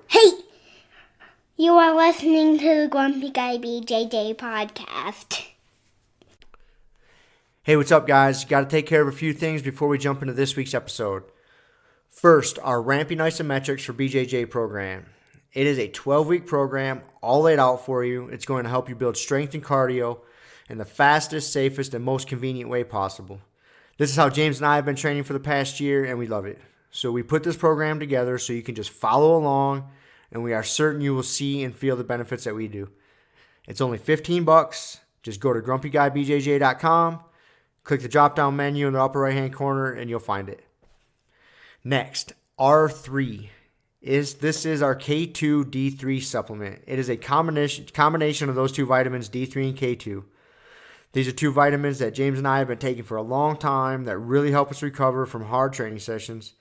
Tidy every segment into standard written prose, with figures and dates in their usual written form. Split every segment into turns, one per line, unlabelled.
Hey! You are listening to the Grumpy Guy BJJ Podcast.
Hey, what's up, guys? Got to take care of a few things before we jump into this week's episode. First, our Ramping Isometrics for BJJ program. It is a 12-week program, all laid out for you. It's going to help you build strength and cardio in the fastest, safest, and most convenient way possible. This is how James and I have been training for the past year, and we love it. So we put this program together so you can just follow along, and we are certain you will see and feel the benefits that we do. It's only $15. Just go to grumpyguybjj.com, click the drop-down menu in the upper right-hand corner, and you'll find it. Next, R3. This is our K2 D3 supplement. It is a combination of those two vitamins, D3 and K2. These are two vitamins that James and I have been taking for a long time that really help us recover from hard training sessions.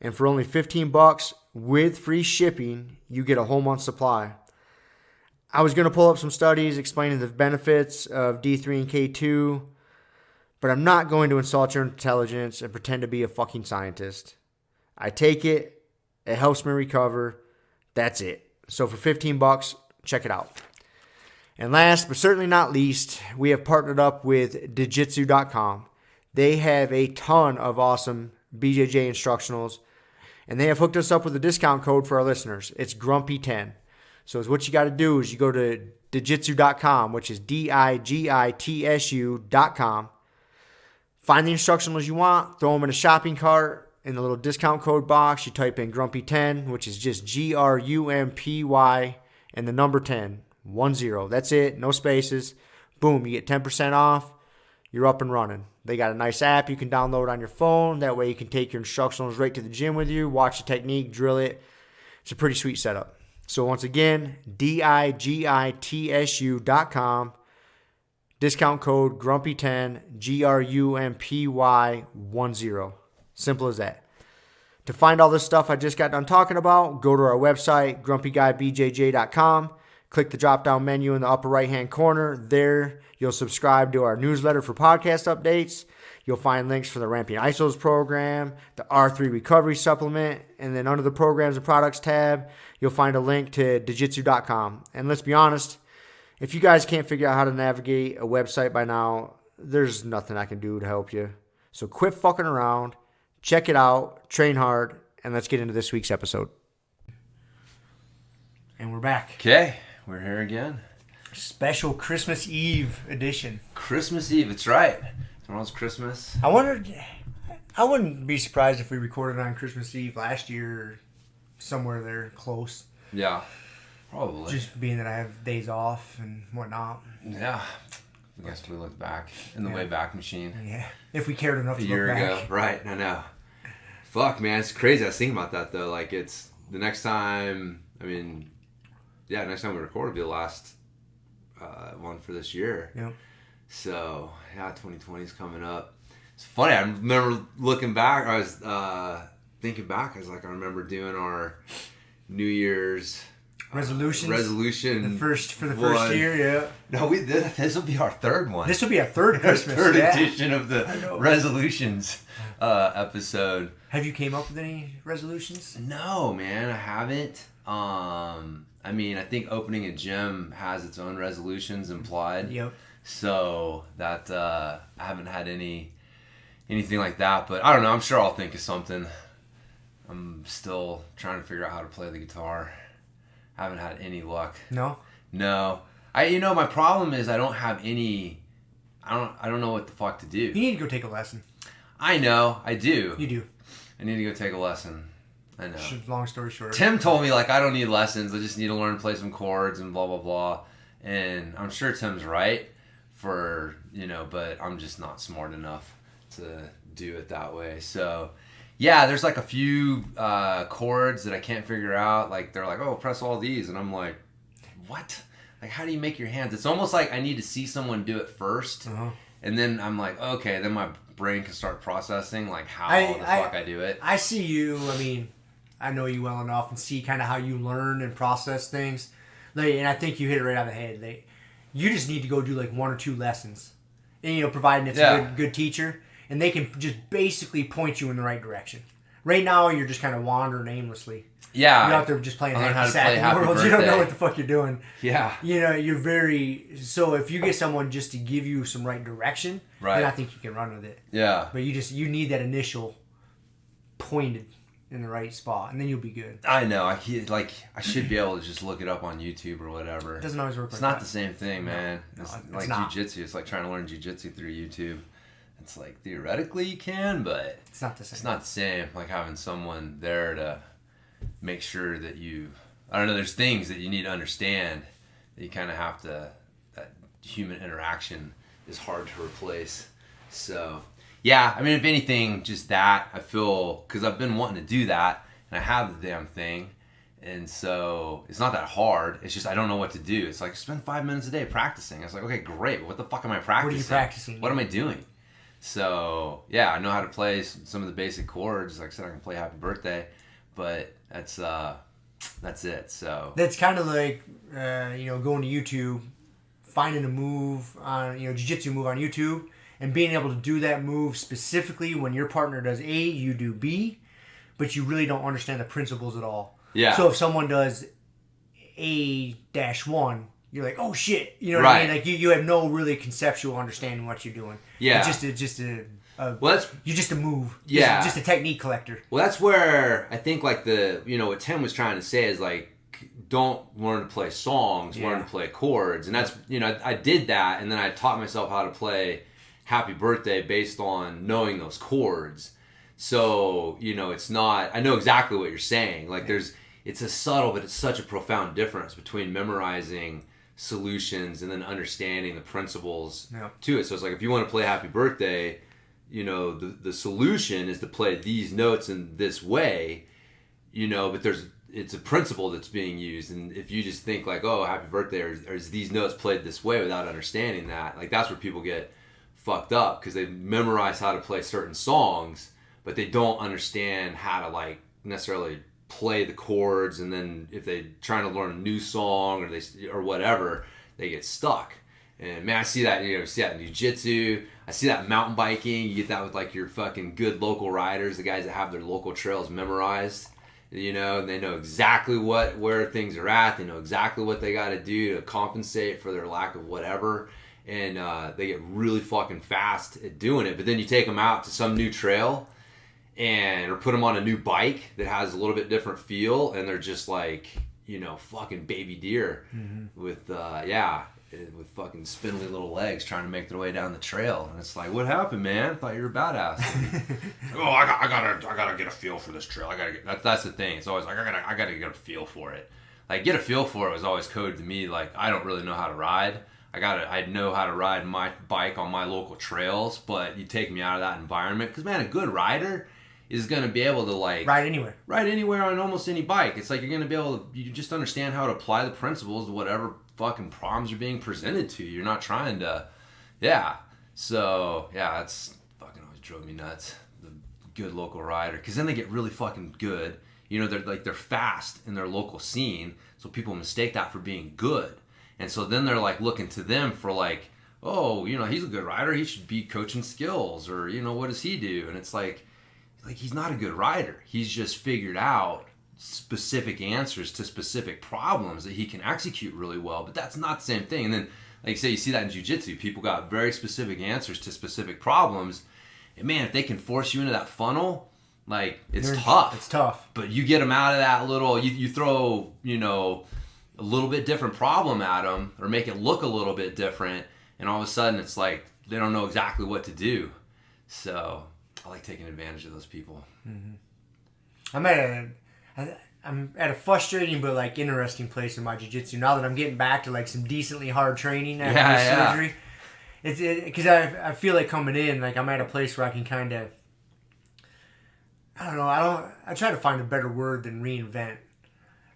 And for only $15 with free shipping, you get a whole month's supply. I was going to pull up some studies explaining the benefits of D3 and K2, but I'm not going to insult your intelligence and pretend to be a fucking scientist. I take it. It helps me recover. That's it. So for $15, check it out. And last but certainly not least, we have partnered up with Jiu-Jitsu.com. They have a ton of awesome BJJ instructionals, and they have hooked us up with a discount code for our listeners. It's Grumpy10. So what you got to do is you go to Jiu-Jitsu.com, which is DIGITSU.com. Find the instructionals you want, throw them in a shopping cart. In the little discount code box, you type in Grumpy10, which is just GRUMPY and the number 10. 10. That's it. No spaces. Boom. You get 10% off. You're up and running. They got a nice app you can download on your phone. That way you can take your instructionals right to the gym with you, watch the technique, drill it. It's a pretty sweet setup. So once again, DIGITSU.com. Discount code Grumpy10, GRUMPY10. Simple as that. To find all this stuff I just got done talking about, go to our website, grumpyguybjj.com. Click the drop-down menu in the upper right-hand corner. There, you'll subscribe to our newsletter for podcast updates. You'll find links for the Ramping Isos program, the R3 Recovery Supplement, and then under the Programs and Products tab, you'll find a link to Jiu-Jitsu.com. And let's be honest, if you guys can't figure out how to navigate a website by now, there's nothing I can do to help you. So quit fucking around, check it out, train hard, and let's get into this week's episode. And we're back.
Okay. We're here again.
Special Christmas Eve edition.
Christmas Eve, it's right. Tomorrow's Christmas.
I wouldn't be surprised if we recorded on Christmas Eve last year or somewhere there close.
Yeah, probably.
Just being that I have days off and whatnot.
Yeah. I guess we look back in the Wayback Machine.
Yeah. If we cared enough to look back.
A year ago. Right, I know. Fuck, man, it's crazy. I was thinking about that, though. Like, it's the next time, next time we record will be the last one for this year.
Yep.
So, 2020 is coming up. It's funny. I remember looking back. I was thinking back. I remember doing our New Year's resolution.
The first year, yeah.
No, we did. This will be our third one.
This will be our third Christmas.
Third edition of the resolutions episode.
Have you came up with any resolutions?
No, man, I haven't. I think opening a gym has its own resolutions implied.
Yep.
So that I haven't had anything like that. But I don't know. I'm sure I'll think of something. I'm still trying to figure out how to play the guitar. I haven't had any luck.
No.
My problem is I don't have any. I don't know what the fuck to do.
You need to go take a lesson.
I know. I do.
You do.
I need to go take a lesson. I know.
Long story short.
Tim told me, I don't need lessons. I just need to learn to play some chords and blah, blah, blah. And I'm sure Tim's right but I'm just not smart enough to do it that way. So, yeah, there's a few chords that I can't figure out. They're oh, press all these. And I'm like, what? How do you make your hands? It's almost like I need to see someone do it first. Uh-huh. And then I'm like, okay, then my brain can start processing how the fuck I do it.
I see you. I know you well enough and see kind of how you learn and process things. And I think you hit it right on the head. You just need to go do 1 or 2 lessons. And, providing it's a good teacher. And they can just basically point you in the right direction. Right now, you're just kind of wandering aimlessly.
Yeah.
You're out there just playing
I learned how to
sack
play
in
Happy
the world.
Birthday.
You don't know what the fuck you're doing.
Yeah.
You know, you're very... So if you get someone just to give you some right direction, then I think you can run with it.
Yeah.
But you need that initial pointed in the right spot, and then you'll be good.
I know. I should be able to just look it up on YouTube or whatever.
It doesn't always work.
It's not the same thing, man.
No,
it's
it's
like
not.
jiu-jitsu. It's like trying to learn jiu-jitsu through YouTube. It's like theoretically you can, but
it's not the same.
It's not the same. Like having someone there to make sure that you. I don't know. There's things that you need to understand that you kind of have to. That human interaction is hard to replace. So. Yeah, I mean, if anything, just that. I feel, because I've been wanting to do that, and I have the damn thing, and so it's not that hard. It's just I don't know what to do. It's like, spend 5 minutes a day practicing. I was like, okay, great. What the fuck am I practicing?
What are you practicing?
What am I doing? So, yeah, I know how to play some of the basic chords. Like I said, I can play Happy Birthday, but that's it. So
that's kind of like, going to YouTube, finding a move on, jiu-jitsu move on YouTube, and being able to do that move specifically when your partner does A, you do B, but you really don't understand the principles at all.
Yeah.
So if someone does A-1, you're like, oh shit, you know what I mean? Like you have no really conceptual understanding what you're doing.
Yeah.
It's just a you're just a move.
Yeah.
Just a technique collector.
Well, that's where I think like what Tim was trying to say is like, don't learn to play songs, learn to play chords. And that's, I did that, and then I taught myself how to play Happy Birthday based on knowing those chords. So, it's not, I know exactly what you're saying. Like it's a subtle, but it's such a profound difference between memorizing solutions and then understanding the principles to it. So it's like, if you want to play Happy Birthday, the solution is to play these notes in this way, but it's a principle that's being used. And if you just think like, oh, Happy Birthday, or is these notes played this way without understanding that, like that's where people get fucked up, because they memorize how to play certain songs, but they don't understand how to like necessarily play the chords. And then if they trying to learn a new song or whatever, they get stuck. And man, I see that, see that in jiu-jitsu. I see that in mountain biking. You get that with like your fucking good local riders, the guys that have their local trails memorized. And they know exactly where things are at. They know exactly what they got to do to compensate for their lack of whatever. And they get really fucking fast at doing it. But then you take them out to some new trail or put them on a new bike that has a little bit different feel, and they're just like, fucking baby deer with fucking spindly little legs trying to make their way down the trail. And it's like, what happened, man? I thought you were a badass. I gotta get a feel for this trail. That's the thing. It's always like, I gotta get a feel for it. Like, get a feel for it was always code to me. Like, I don't really know how to ride. I know how to ride my bike on my local trails, but you take me out of that environment, because man, a good rider is going to be able to like ride anywhere on almost any bike. It's like you're going to be able to, you just understand how to apply the principles to whatever fucking problems are being presented to you. You're not trying to, so that's fucking always drove me nuts, the good local rider, because then they get really fucking good. They're fast in their local scene, so people mistake that for being good. And so then they're like looking to them for like, oh, he's a good rider, he should be coaching skills, or what does he do? And it's like he's not a good rider. He's just figured out specific answers to specific problems that he can execute really well, but that's not the same thing. And then, like you say, you see that in jiu-jitsu. People got very specific answers to specific problems, and man, if they can force you into that funnel, like it's tough.
It's tough.
But you get them out of that little. You throw a little bit different problem at them, or make it look a little bit different, and all of a sudden it's like they don't know exactly what to do. So I like taking advantage of those people.
Mm-hmm. I'm at a frustrating but like interesting place in my jiu-jitsu now that I'm getting back to like some decently hard training after surgery. It's because I feel like coming in, like I'm at a place where I can kind of, I try to find a better word than reinvent.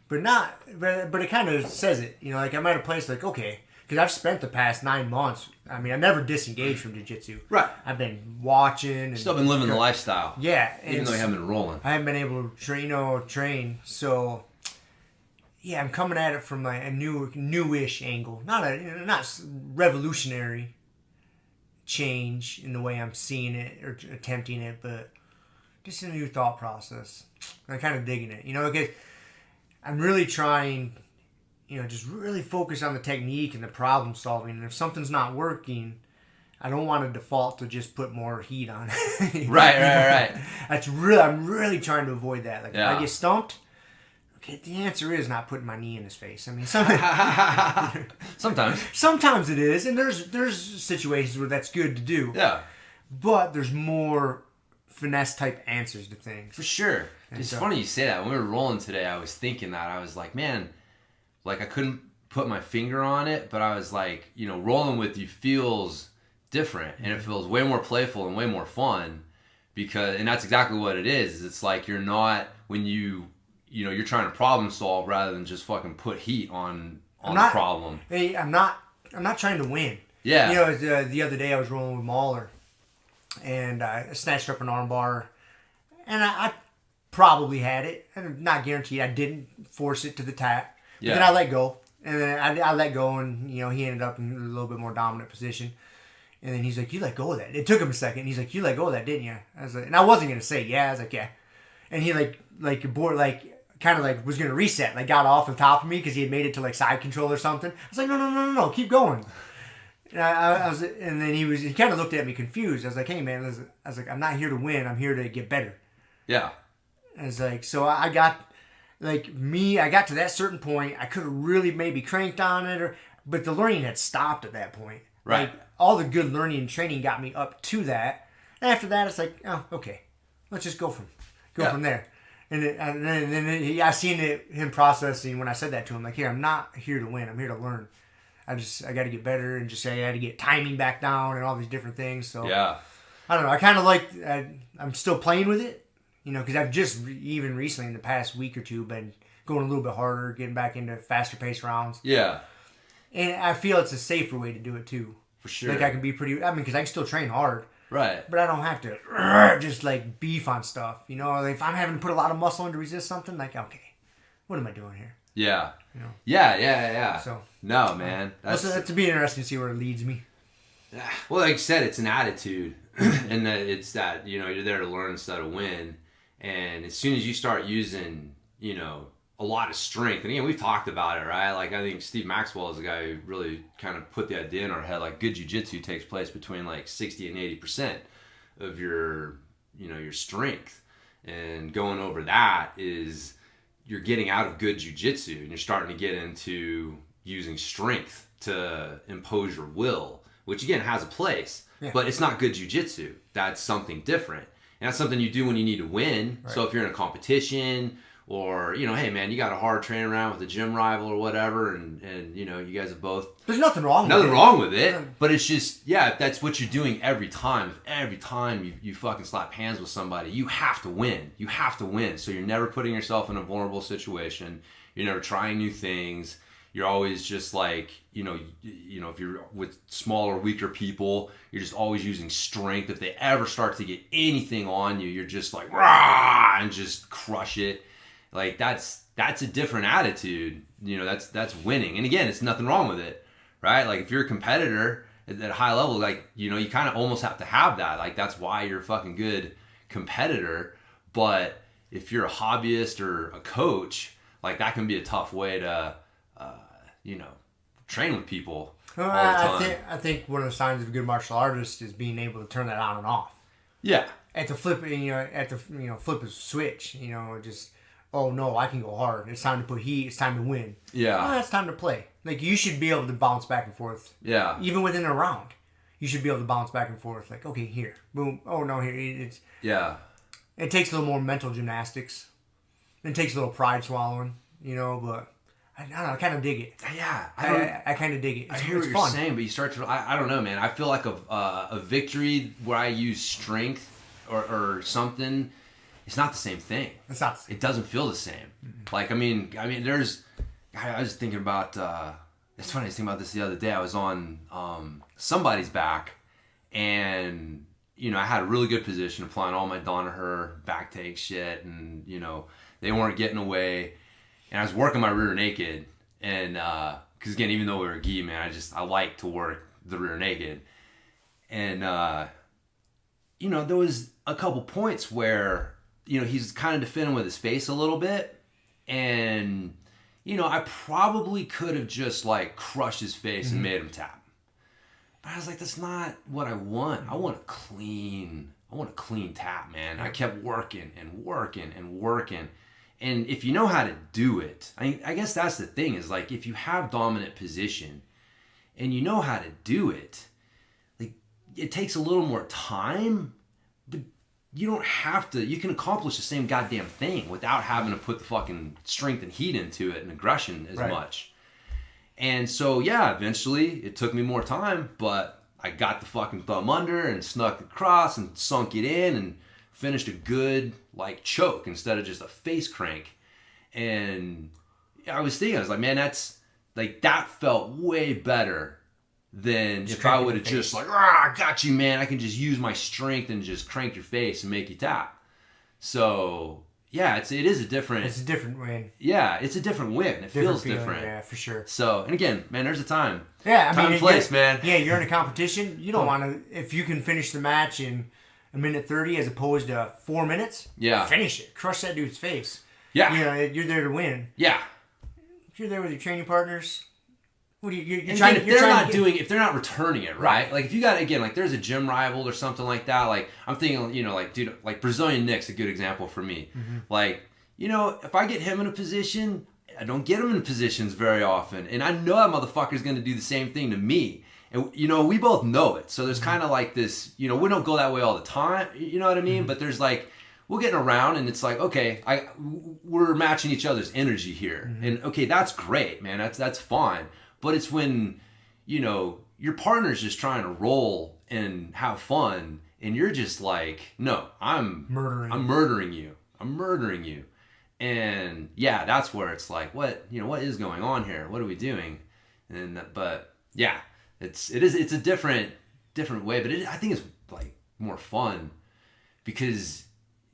But it kind of says it, like I'm at a place like, okay, because I've spent the past 9 months, I never disengaged from jiu-jitsu. Right. I've been watching. And
still been living the lifestyle.
Yeah.
Even though you haven't been rolling.
I haven't been able to train. So, yeah, I'm coming at it from like a newish angle. Not revolutionary change in the way I'm seeing it or attempting it, but just a new thought process. I'm kind of digging it, because I'm really trying, just really focus on the technique and the problem solving. And if something's not working, I don't want to default to just put more heat on it.
Right.
I'm really trying to avoid that. Like, if
Yeah.
I get stumped, okay, the answer is not putting my knee in his face. I mean, sometimes it is, and there's situations where that's good to do.
Yeah.
But there's more finesse type answers to things.
For sure.
And
it's
so,
funny you say that. When we were rolling today, I was thinking that. I was like, man, like I couldn't put my finger on it, but I was like, rolling with you feels different, and it feels way more playful and way more fun and that's exactly what it is. It's like you're not, when you're trying to problem solve rather than just fucking put heat on the problem.
Hey, I'm not trying to win.
Yeah.
The other day I was rolling with Mahler, and I snatched up an arm bar, and I probably had it. I'm not guaranteed. I didn't force it to the tap. But then I let go. And then I let go, and, he ended up in a little bit more dominant position. And then he's like, you let go of that. It took him a second. He's like, you let go of that, didn't you? I was like, and I wasn't going to say yeah. I was like, yeah. And he kind of was going to reset, got off the top of me because he had made it to side control or something. I was like, no, keep going. And then he kind of looked at me confused. I was like, hey man, I'm not here to win. I'm here to get better.
Yeah.
And it's like, so I got, I got to that certain point. I could have really maybe cranked on it, but the learning had stopped at that point.
Right.
All the good learning and training got me up to that. And after that, it's like, oh, okay, let's just go from there. And then I seen him processing when I said that to him. Like, here, I'm not here to win. I'm here to learn. I got to get better, and I got to get timing back down and all these different things. So
yeah,
I don't know. I kind of I'm still playing with it, because I've just even recently in the past week or two been going a little bit harder, getting back into faster pace rounds.
Yeah,
and I feel it's a safer way to do it too.
For sure.
I can be because I can still train hard.
Right.
But I don't have to just beef on stuff. If I'm having to put a lot of muscle in to resist something, okay, what am I doing here?
Yeah. Yeah.
So
no, man.
That's to be interesting to see where it leads me.
Well, like you said, it's an attitude, and that it's that you're there to learn instead of win. And as soon as you start using a lot of strength, and again we've talked about it, right? I think Steve Maxwell is the guy who really kind of put the idea in our head. Good jiu-jitsu takes place between 60 and 80% of your your strength, and going over that is you're getting out of good jiu-jitsu and you're starting to get into using strength to impose your will, which again has a place, but it's not good jiu-jitsu. That's something different, and that's something you do when you need to win. Right. So if you're in a competition, or, hey man, you got a hard training round with a gym rival or whatever, and you guys have both...
There's nothing wrong with it.
But it's just, if that's what you're doing every time, you fucking slap hands with somebody, you have to win. You have to win. So you're never putting yourself in a vulnerable situation. You're never trying new things. You're always just if you're with smaller, weaker people, you're just always using strength. If they ever start to get anything on you, you're just rah, and just crush it. That's a different attitude. That's winning. And again, it's nothing wrong with it, right? If you're a competitor at a high level, you kind of almost have to have that. That's why you're a fucking good competitor. But if you're a hobbyist or a coach, that can be a tough way to, train with people all the time.
I think one of the signs of a good martial artist is being able to turn that on and off.
Yeah.
At the flip, flip a switch, just... Oh no, I can go hard. It's time to put heat. It's time to win.
Yeah.
It's time to play. You should be able to bounce back and forth.
Yeah.
Even within a round, you should be able to bounce back and forth. Okay, here, boom. Oh no, here. It's.
Yeah.
It takes a little more mental gymnastics. It takes a little pride swallowing, but I don't know. I kind of dig it.
Yeah.
I kind of dig it.
I hear what you're saying, but you start to. I don't know, man. I feel like a victory where I use strength or something. It's not the same thing.
It's not the same.
It doesn't feel the same. Mm-hmm. I mean, there's... I was thinking about... it's funny, I was thinking about this the other day. I was on somebody's back, and, I had a really good position, applying all my Danaher back take shit, and, they weren't getting away. And I was working my rear naked, and... Because, again, even though we were gi, man, I like to work the rear naked. And, there was a couple points where... he's kind of defending with his face a little bit. And, I probably could have just like crushed his face and made him tap. But I was like, that's not what I want. I want a clean tap, man. I kept working and working and working. And if you know how to do it, I guess that's the thing is like, if you have dominant position and you know how to do it, like it takes a little more time, but you don't have to, you can accomplish the same goddamn thing without having to put the fucking strength and heat into it and aggression as much. And so, yeah, eventually it took me more time, but I got the fucking thumb under and snuck across and sunk it in and finished a good like choke instead of just a face crank. And I was like, man, that felt way better than if I would have just like, I got you, man. I can just use my strength and just crank your face and make you tap. So yeah, it is a different.
It's a different win.
Yeah, it's a different win. It feels different.
Yeah, for sure.
So, and again, man, there's a time.
Yeah,
time and place, man.
Yeah, you're in a competition. You don't want to, if you can finish the match in a minute 30 as opposed to 4 minutes.
Yeah.
Finish it. Crush that dude's face.
Yeah.
You're there to win.
Yeah.
If you're there with your training partners, what do you're
and
trying,
if they're not returning it, right? Like if you got, again, like there's a gym rival or something like that, like I'm thinking, like, dude, like Brazilian Nick's a good example for me. Like, if I get him in a position, I don't get him in positions very often. And I know that motherfucker's going to do the same thing to me. And, we both know it. So there's kind of like this, we don't go that way all the time. You know what I mean? But there's like, we're getting around and it's like, okay, we're matching each other's energy here. And okay, that's great, man. That's fine. But it's when, your partner's just trying to roll and have fun. And you're just like, no, I'm murdering you. And yeah, that's where it's like, what is going on here? What are we doing? And but yeah, it's a different way, but I think it's like more fun because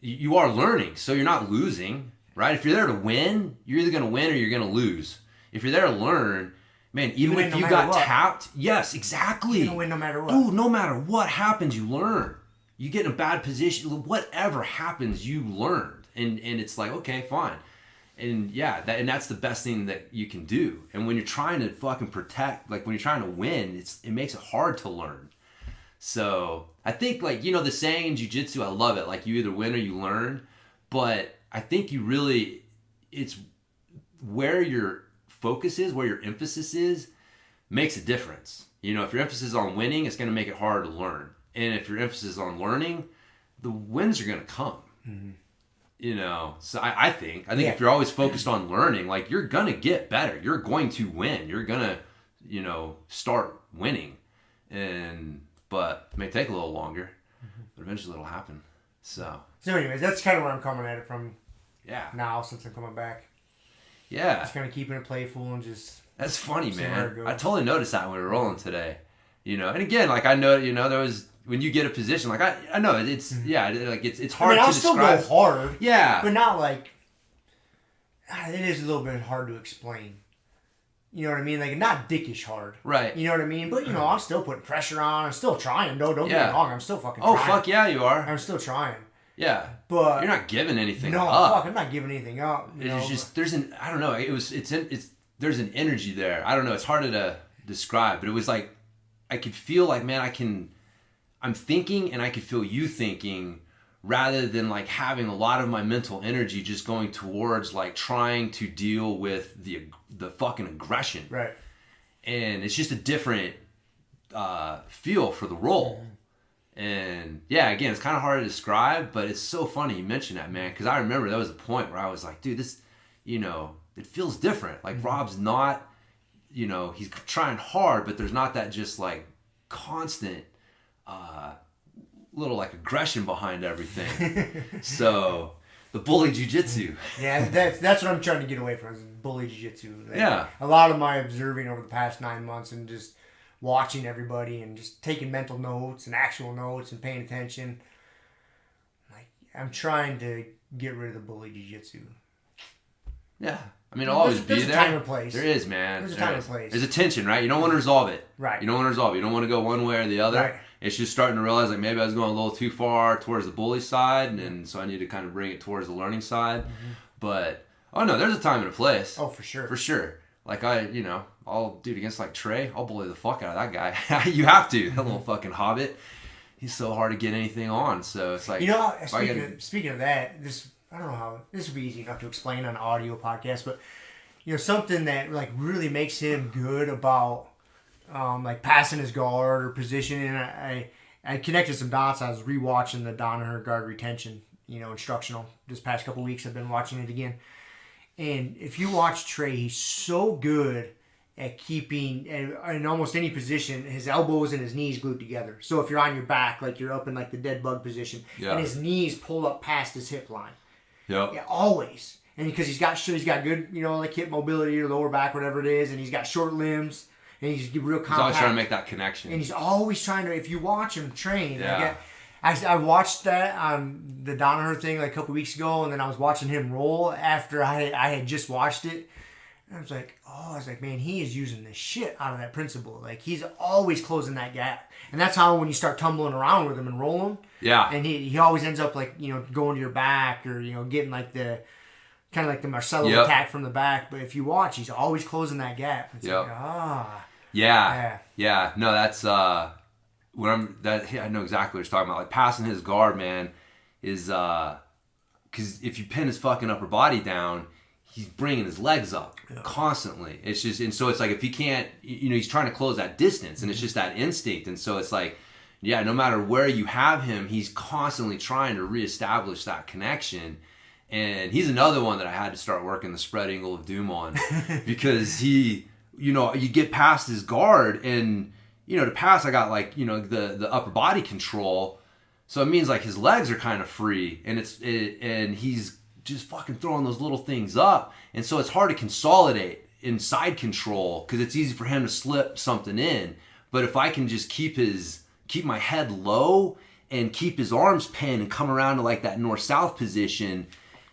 you are learning, so you're not losing, right? If you're there to win, you're either going to win or you're going to lose. If you're there to learn, man, even if you got tapped, yes, exactly.
You're going to win no matter what.
Dude, no matter what happens, you learn. You get in a bad position, whatever happens, you learn. And it's like, okay, fine. And yeah, that's the best thing that you can do. And when you're trying to fucking protect, like when you're trying to win, it makes it hard to learn. So I think like, the saying in jiu-jitsu, I love it. Like you either win or you learn. But I think it's where your focus is, where your emphasis is, makes a difference. If your emphasis is on winning, it's going to make it hard to learn. And if your emphasis is on learning, the wins are going to come. So I think if you're always focused on learning, like you're going to get better. You're going to win. You're going to, start winning. But it may take a little longer, but eventually it'll happen. So
anyways, that's kind of where I'm coming at it from.
Yeah.
Now, since I'm coming back.
Yeah.
Just kind of keeping it playful and just.
That's funny, man. I totally noticed that when we were rolling today. And again, like I know, there was, when you get a position, like I know it's, like it's hard to describe.
I'll still go hard.
Yeah.
But not like, it is a little bit hard to explain. You know what I mean? Like, not dickish hard.
Right.
You know what I mean? But, I'm still putting pressure on. I'm still trying. Don't get me wrong. I'm still fucking trying.
Oh, fuck yeah, you are.
I'm still trying.
Yeah.
But
you're not giving anything up.
No, fuck, I'm not giving anything up.
It's just, there's I don't know. There's an energy there. I don't know. It's harder to describe, but it was like, I could feel like, man, I'm thinking and I could feel you thinking rather than like having a lot of my mental energy just going towards like trying to deal with the fucking aggression.
Right.
And it's just a different feel for the role. And yeah, again, it's kind of hard to describe, but it's so funny you mentioned that, man, because I remember there was a point where I was like, dude, this, it feels different. Like Rob's not, he's trying hard, but there's not that just like constant little like aggression behind everything. So the bully jiu-jitsu.
Yeah, that's what I'm trying to get away from, is bully jiu-jitsu. Like,
yeah.
A lot of my observing over the past 9 months and just watching everybody and just taking mental notes and actual notes and paying attention. Like, I'm trying to get rid of the bully jiu-jitsu.
Yeah. I mean, it'll always be there.
There's a time and place.
There is, man.
There's a time and place.
There's a tension, right? You don't want to resolve it.
Right.
You don't want to resolve it. You don't want to go one way or the other.
Right.
It's just starting to realize like maybe I was going a little too far towards the bully side, and so I need to kind of bring it towards the learning side. But oh no, there's a time and a place.
Oh, for sure.
For sure. Like I'll dude against like Trey, I'll bully the fuck out of that guy. You have to. That little fucking hobbit. He's so hard to get anything on. So it's like
speaking of that, I don't know how this would be easy enough to explain on an audio podcast, but something that like really makes him good about like passing his guard or positioning. I connected some dots. I was rewatching the Danaher guard retention, instructional this past couple weeks. I've been watching it again. And if you watch Trey, he's so good at keeping, in almost any position, his elbows and his knees glued together. So if you're on your back, like you're up in like the dead bug position, and his knees pull up past his hip line.
Yep.
Yeah, always. And because he's got good, like hip mobility or lower back, whatever it is, and he's got short limbs, and he's real compact.
He's always trying to make that connection.
And he's always trying to, if you watch him train, I watched that on the Danaher thing like a couple weeks ago, and then I was watching him roll after I had just watched it. And I was like, man, he is using the shit out of that principle. Like, he's always closing that gap. And that's how when you start tumbling around with him and roll him, and he always ends up like, going to your back or, getting like the, kind of like the Marcelo attack from the back. But if you watch, he's always closing that gap. It's like,
Yeah. No, that's, I know exactly what you're talking about. Like passing his guard, man, is because if you pin his fucking upper body down, he's bringing his legs up constantly. It's just, and so it's like if he can't, he's trying to close that distance, and it's just that instinct. And so it's like, no matter where you have him, he's constantly trying to reestablish that connection. And he's another one that I had to start working the spread angle of doom on because he, you get past his guard and. To pass, I got like, the upper body control. So it means like his legs are kind of free and and he's just fucking throwing those little things up. And so it's hard to consolidate in side control because it's easy for him to slip something in. But if I can just keep my head low and keep his arms pinned and come around to like that north-south position,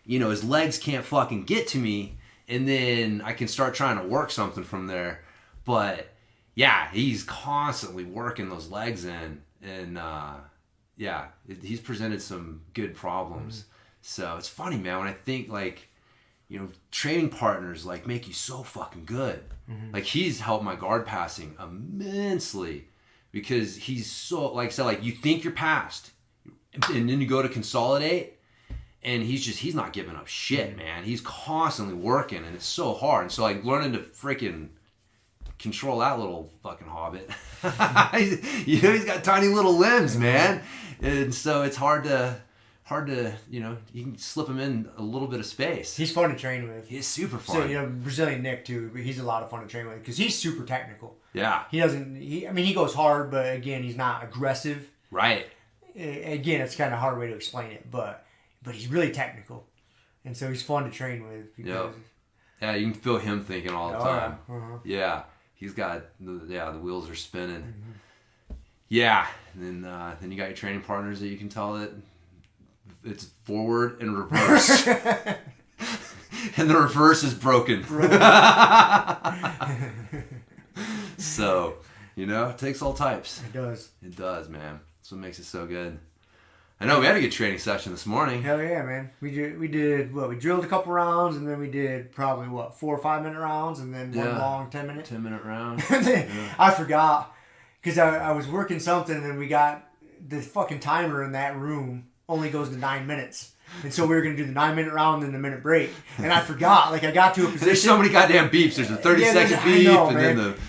his legs can't fucking get to me. And then I can start trying to work something from there. But yeah, he's constantly working those legs in, and he's presented some good problems. So it's funny, man, when I think like, training partners like make you so fucking good. Like he's helped my guard passing immensely because he's so, like I said, like you think you're passed, and then you go to consolidate, and he's not giving up shit, man. He's constantly working, and it's so hard. And so like learning to freaking control that little fucking hobbit. He's got tiny little limbs, man. And so it's hard to, you can slip him in a little bit of space.
He's fun to train with.
He's super fun.
So, Brazilian Nick too, but he's a lot of fun to train with because he's super technical.
Yeah.
He goes hard, but again, he's not aggressive.
Right.
Again, it's kind of a hard way to explain it, but he's really technical. And so he's fun to train with. Because
Yeah, you can feel him thinking all the time.
Yeah.
He's got the wheels are spinning. Yeah, and then you got your training partners that you can tell that it's forward and reverse, and the reverse is broken. So it takes all types.
It does.
It does, man. That's what makes it so good. I know we had a good training session this morning.
Hell yeah, man. We did what? We drilled a couple rounds, and then we did probably 4 or 5 minute rounds, and then one long 10-minute.
10-minute round.
I forgot because I was working something, and we got the fucking timer in that room only goes to 9 minutes. And so we were going to do the 9-minute round and the minute break. And I forgot. Like I got to a position.
There's so many goddamn beeps. There's a 30-second beep.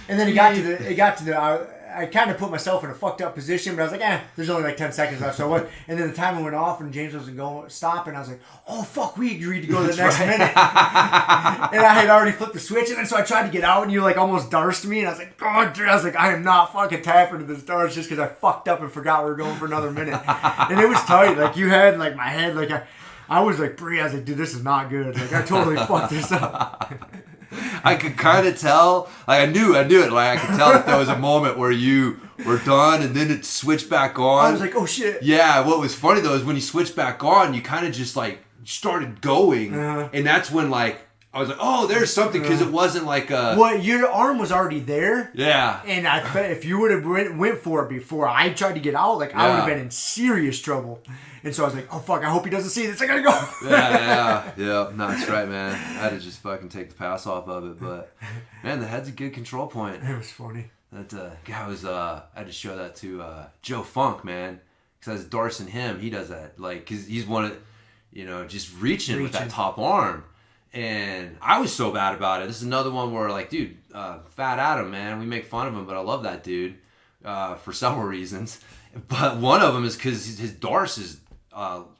And then it got to the I kind of put myself in a fucked up position, but I was like, there's only like 10 seconds left. So what? And then the timer went off, and James wasn't stopping. I was like, oh fuck, we agreed to go to the next minute. And I had already flipped the switch, and then so I tried to get out, and you like almost darced me, and I was like, God, I was like, I am not fucking tapping to this darts just because I fucked up and forgot we were going for another minute. And it was tight. Like you had like my head, like I was like, Bree, I was like, dude, this is not good. Like I totally fucked this up.
I could kind of tell, like I knew it. Like I could tell that there was a moment where you were done, and then it switched back on.
I was like, oh shit.
Yeah. What was funny though is when you switched back on, you kind of just like started going, and that's when like I was like, oh, there's something, because it wasn't like a...
Well, your arm was already there.
Yeah.
And if you would have went for it before I tried to get out, like, I would have been in serious trouble. And so I was like, oh, fuck, I hope he doesn't see this. I gotta go. Yeah.
No, that's right, man. I had to just fucking take the pass off of it. But, man, the head's a good control point.
It was funny.
That guy was... I had to show that to Joe Funk, man. Because I was dorsing him. He does that. Like, because he's one of... just reaching with that top arm. And I was so bad about it. This is another one where, like, dude, Fat Adam, man, we make fun of him, but I love that dude for several reasons. But one of them is because his darce is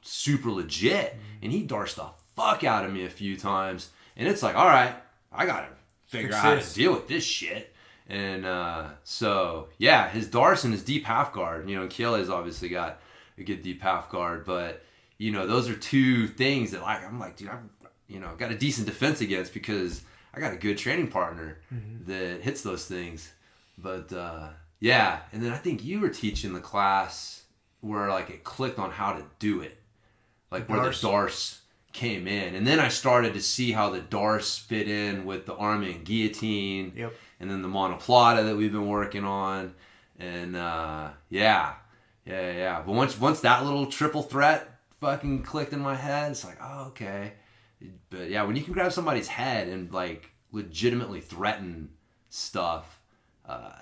super legit, and he darsed the fuck out of me a few times. And it's like, all right, I gotta figure out how to deal with this shit. And so, yeah, his darce and his deep half guard. Kiele's obviously got a good deep half guard, but those are two things that, like, I'm like, dude, I've got a decent defense against because I got a good training partner that hits those things. But, yeah. And then I think you were teaching the class where, like, it clicked on how to do it. Like, where the darce came in. And then I started to see how the darce fit in with the arm and guillotine.
Yep.
And then the monoplata that we've been working on. And, yeah. But once that little triple threat fucking clicked in my head, it's like, oh, okay. But yeah, when you can grab somebody's head and, like, legitimately threaten stuff,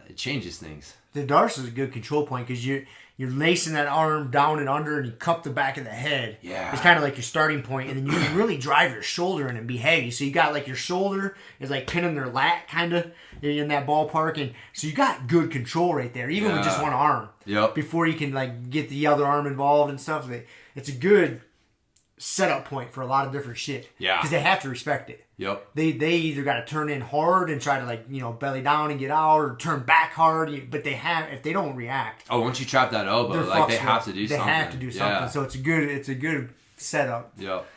it changes things.
The darce is a good control point because you're lacing that arm down and under, and you cup the back of the head.
Yeah.
It's kind of like your starting point, and then you can really drive your shoulder in and be heavy. So you got, like, your shoulder is like pinning their lat kind of in that ballpark, and so you got good control right there, even with just one arm.
Yep.
Before you can, like, get the other arm involved and stuff. It's a good setup point for a lot of different shit.
Yeah.
Because they have to respect it.
Yep.
They either got to turn in hard and try to, like, belly down and get out, or turn back hard. But if they don't react.
Oh, once you trap that elbow, like, they have to do something.
They have to do something.
Yeah.
So it's a good setup.
Yep.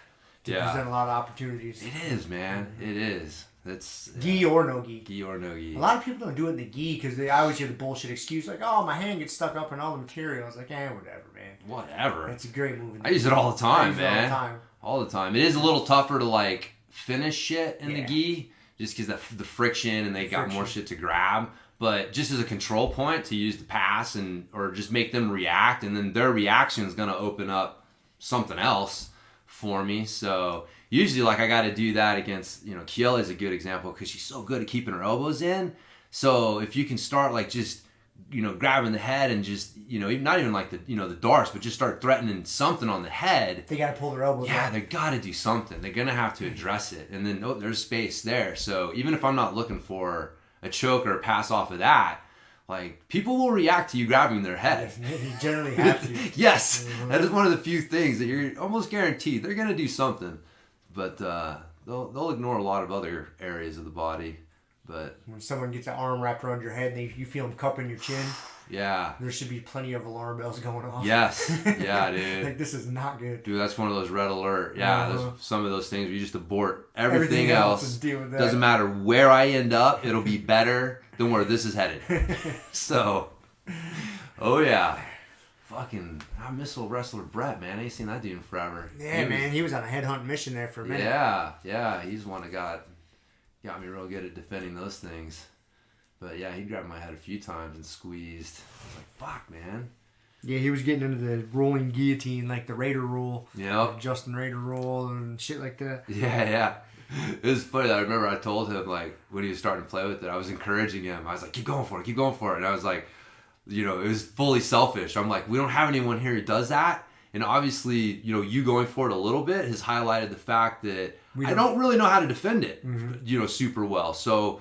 To present a lot of opportunities.
It is, man. It is. It's
gi or no gi.
Gi or no gi.
A lot of people don't do it in the gi because they always hear the bullshit excuse like, "Oh, my hand gets stuck up in all the material." I was like, whatever, man.
Whatever.
It's a great move.
I use it all the time, man. All the time. It is a little tougher to, like, finish shit in the gi, just because the friction, and they got more shit to grab. But just as a control point to use the pass or just make them react, and then their reaction is going to open up something else for me. So usually, like, I got to do that against, Kiela is a good example because she's so good at keeping her elbows in. So if you can start, like, just, grabbing the head and just, not even like the darce, but just start threatening something on the head.
They got to pull their elbows out.
Yeah, they got to do something. They're going to have to address it. And then, there's space there. So even if I'm not looking for a choke or a pass off of that, like, people will react to you grabbing their head.
You generally have to.
Yes. That is one of the few things that you're almost guaranteed. They're going to do something. But they'll ignore a lot of other areas of the body. But
when someone gets an arm wrapped around your head and you feel them cupping your chin,
yeah,
there should be plenty of alarm bells going off.
Yes, yeah, dude.
Like, this is not good.
Dude, that's one of those red alert. Yeah, there's some of those things where you just abort everything else.
And deal with that.
Doesn't matter where I end up, it'll be better than where this is headed. So, oh yeah. Fucking, I miss old wrestler Brett, man. I ain't seen that dude in forever.
Yeah, man. He was on a headhunt mission there for a minute.
Yeah. He's one that got me real good at defending those things. But yeah, he grabbed my head a few times and squeezed. I was like, fuck, man.
Yeah, he was getting into the rolling guillotine, like the Raider roll.
Yeah.
Like Justin Raider roll and shit like that.
Yeah. It was funny. I remember I told him, like, when he was starting to play with it, I was encouraging him. I was like, keep going for it. And I was like, it was fully selfish. I'm like, we don't have anyone here who does that. And obviously, you going for it a little bit has highlighted the fact that I don't really know how to defend it, super well. So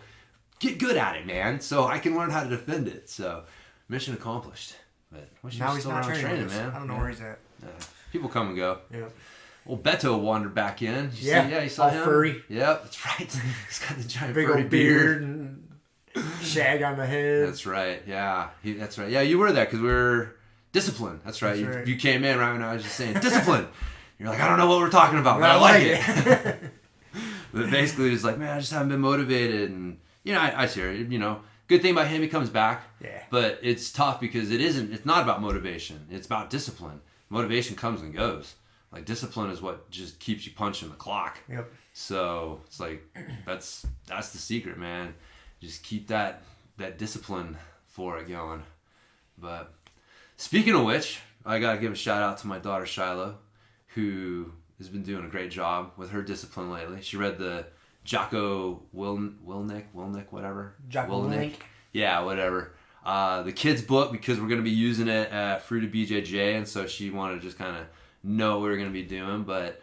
get good at it, man. So I can learn how to defend it. So mission accomplished. But
now he's not training,
man.
I don't know where he's at.
People come and go.
Yeah.
Well, Beto wandered back in. You saw
all
him?
furry.
Yep, that's right. He's got the giant
big
furry
old beard and shag on the head.
That's right. Yeah, that's right. Yeah, you were there because we were disciplined. That's right. You came in right when I was just saying discipline. You're like, I don't know what we're talking about, but I like it. But basically, it's like, man, I just haven't been motivated, and I hear it. Good thing about him, he comes back.
Yeah.
But it's tough because it's not about motivation. It's about discipline. Motivation comes and goes. Like, discipline is what just keeps you punching the clock.
Yep.
So it's like that's the secret, man. Just keep that discipline for it going. But speaking of which, I gotta give a shout out to my daughter Shiloh, who has been doing a great job with her discipline lately. She read the Jocko Willink, whatever.
Jocko Willink.
Yeah, whatever. The kids book, because we're going to be using it at Fruity BJJ, and so she wanted to just kind of know what we were going to be doing. But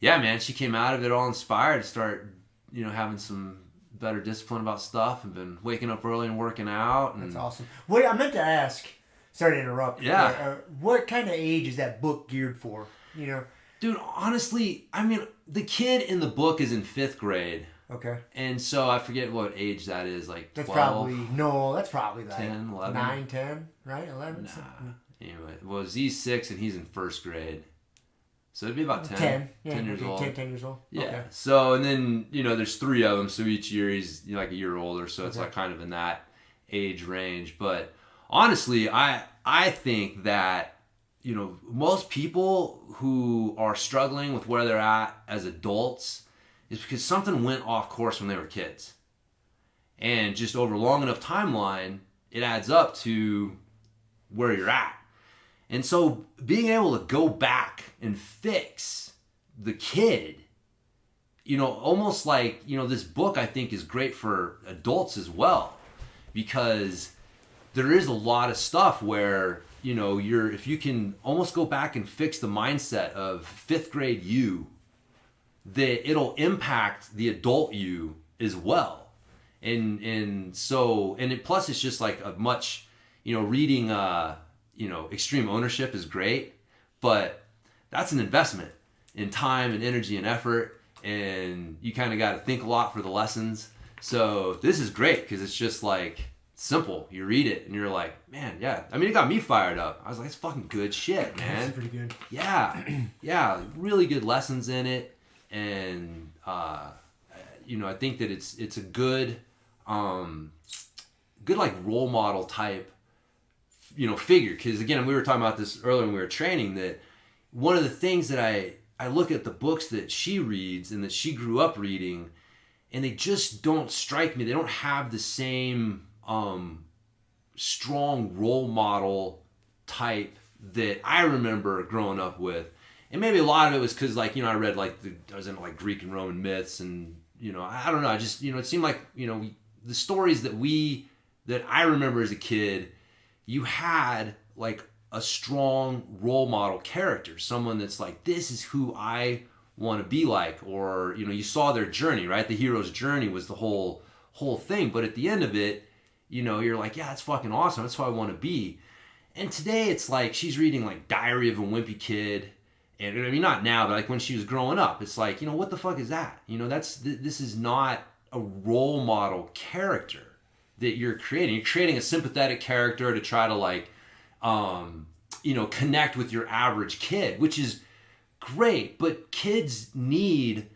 yeah, man, she came out of it all inspired to start, having some better discipline about stuff, and been waking up early and working out. And
that's awesome. Wait, I meant to ask. Sorry to interrupt.
Yeah.
What kind of age is that book geared for?
Dude, honestly, I mean, the kid in the book is in 5th grade.
Okay.
And so I forget what age that is, like 12?
That's probably like
10, 11?
9, 10, right? 11?
Nah. Anyway, well, Z's 6 and he's in 1st grade. So it'd be about 10.
10. Yeah,
10 years old.
10 years old.
Yeah.
Okay.
So, and then, there's 3 of them. So each year he's like a year older. So it's like kind of in that age range. But honestly, I think that, most people who are struggling with where they're at as adults is because something went off course when they were kids. And just over a long enough timeline, it adds up to where you're at. And so being able to go back and fix the kid, almost like, this book I think is great for adults as well, because there is a lot of stuff where, if you can almost go back and fix the mindset of 5th grade you, that it'll impact the adult you as well. And plus it's just like a much, reading, Extreme Ownership is great, but that's an investment in time and energy and effort, and you kind of got to think a lot for the lessons. So this is great because it's just like simple. You read it and you're like, man, yeah. I mean, it got me fired up. I was like, it's fucking good shit, man.
That's pretty good.
Yeah. Yeah. Really good lessons in it. And, I think that it's a good like role model type, figure. Cause again, we were talking about this earlier when we were training, that one of the things that I look at the books that she reads and that she grew up reading, and they just don't strike me. They don't have the same, strong role model type that I remember growing up with. And maybe a lot of it was because, like, I read, like, I was into, like, Greek and Roman myths, and, I don't know, I just, it seemed like, the stories that I remember as a kid, you had, like, a strong role model character, someone that's like, this is who I want to be like, or, you saw their journey, right? The hero's journey was the whole thing, but at the end of it, you're like, yeah, that's fucking awesome, that's who I want to be. And today it's like, she's reading, like, Diary of a Wimpy Kid. And I mean, not now, but like when she was growing up, it's like, what the fuck is that? This is not a role model character that you're creating. You're creating a sympathetic character to try to like, connect with your average kid, which is great. But kids need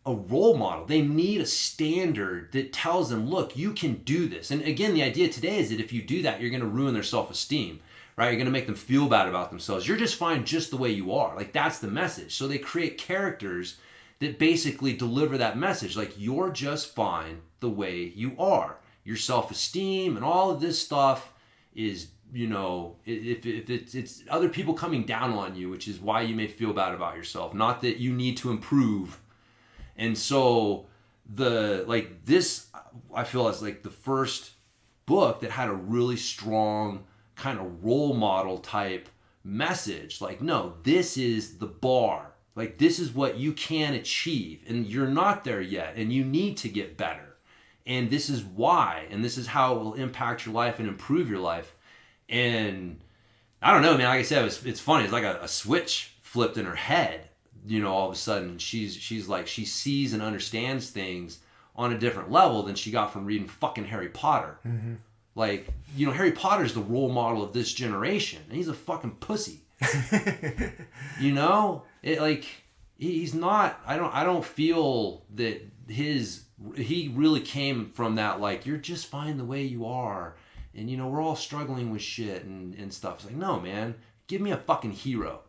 a role model. They need a standard that tells them, look, you can do this. And again, the idea today is that if you do that, you're going to ruin their self-esteem. Right? You're going to make them feel bad about themselves. You're just fine just the way you are. Like, that's the message. So they create characters that basically deliver that message. Like, you're just fine the way you are. Your self-esteem and all of this stuff is, if it's other people coming down on you, which is why you may feel bad about yourself. Not that you need to improve. And so this, I feel, is like the first book that had a really strong kind of role model type message. Like, no, this is the bar. Like, this is what you can achieve, and you're not there yet, and you need to get better. And this is why, and this is how it will impact your life and improve your life. And I don't know, man, like I said, it's funny. It's like a switch flipped in her head, all of a sudden. She's like, she sees and understands things on a different level than she got from reading fucking Harry Potter. Mm-hmm. Like, Harry Potter's the role model of this generation, and he's a fucking pussy. He's not. I don't feel that he really came from that, like, you're just fine the way you are, and we're all struggling with shit and stuff. It's like, no, man, give me a fucking hero,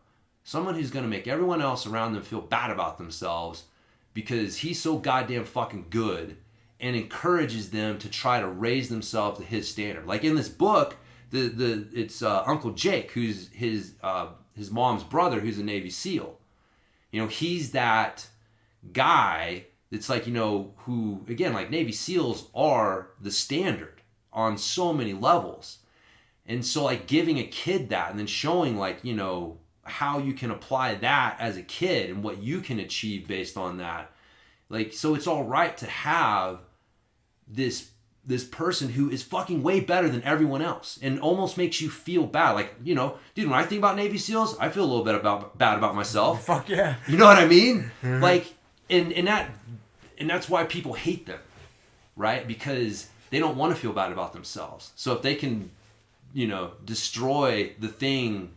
someone who's gonna make everyone else around them feel bad about themselves, because he's so goddamn fucking good and encourages them to try to raise themselves to his standard. Like in this book, it's Uncle Jake, who's his mom's brother, who's a Navy SEAL. He's that guy that's like, who, again, like Navy SEALs are the standard on so many levels. And so like giving a kid that and then showing like, how you can apply that as a kid and what you can achieve based on that. Like, so it's all right to have this person who is fucking way better than everyone else and almost makes you feel bad. Like, dude, when I think about Navy SEALs, I feel a little bit bad about myself.
Fuck yeah.
You know what I mean? Mm-hmm. Like, and that's why people hate them, right? Because they don't want to feel bad about themselves. So if they can, destroy the thing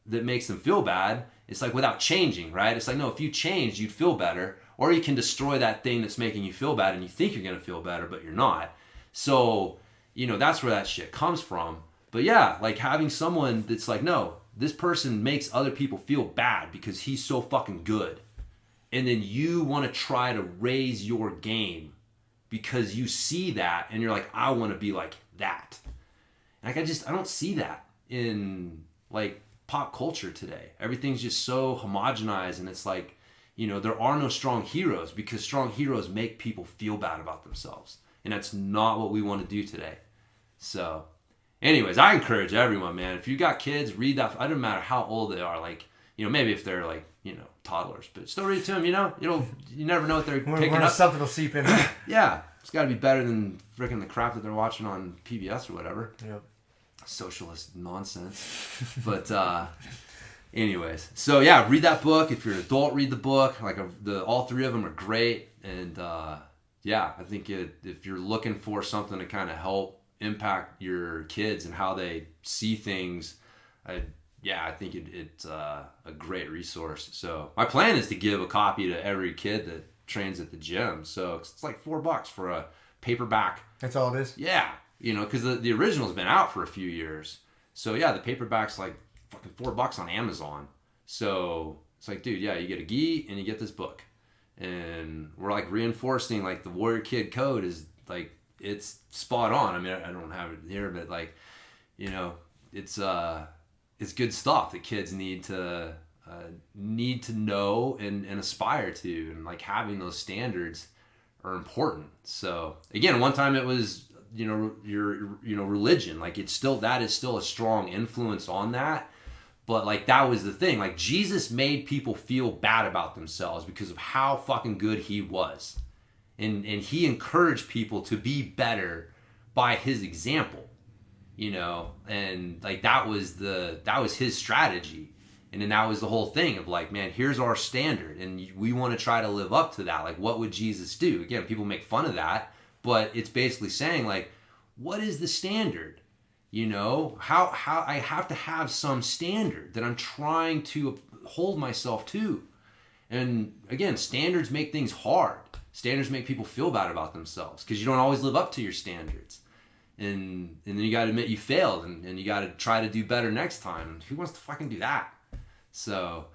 that makes them feel bad, it's like without changing, right? It's like, no, if you change, you'd feel better. Or you can destroy that thing that's making you feel bad and you think you're going to feel better, but you're not. So, that's where that shit comes from. But yeah, like having someone that's like, no, this person makes other people feel bad because he's so fucking good. And then you want to try to raise your game because you see that and you're like, I want to be like that. Like, I don't see that in like pop culture today. Everything's just so homogenized and it's like, there are no strong heroes because strong heroes make people feel bad about themselves. And that's not what we want to do today. So anyways, I encourage everyone, man, if you got kids, read that. It doesn't matter how old they are. Like, maybe if they're like, toddlers, but still read it to them, you never know what they're picking up.
Something will seep in.
Yeah. It's got to be better than freaking the crap that they're watching on PBS or whatever.
Yep.
Socialist nonsense. But anyways, so yeah, read that book. If you're an adult, read the book. Like all three of them are great. And yeah, I think if you're looking for something to kind of help impact your kids and how they see things, I think it's a great resource. So my plan is to give a copy to every kid that trains at the gym. So it's like $4 for a paperback.
That's all it is?
Yeah. Because the original's been out for a few years. So yeah, the paperback's like fucking $4 on Amazon. So it's like, dude, yeah, you get a gi and you get this book. And we're like reinforcing like the Warrior Kid code is like, it's spot on. I mean, I don't have it here, but like, it's good stuff that kids need to know and aspire to, and like having those standards are important. So again, one time it was, your religion, like that is still a strong influence on that. But like that was the thing, like Jesus made people feel bad about themselves because of how fucking good he was. And he encouraged people to be better by his example, and like that was his strategy. And then that was the whole thing of like, man, here's our standard and we want to try to live up to that. Like, what would Jesus do? Again, people make fun of that, but it's basically saying like, what is the standard? How I have to have some standard that I'm trying to hold myself to. And again, standards make things hard. Standards make people feel bad about themselves because you don't always live up to your standards. And then you got to admit you failed and you got to try to do better next time. Who wants to fucking do that? So,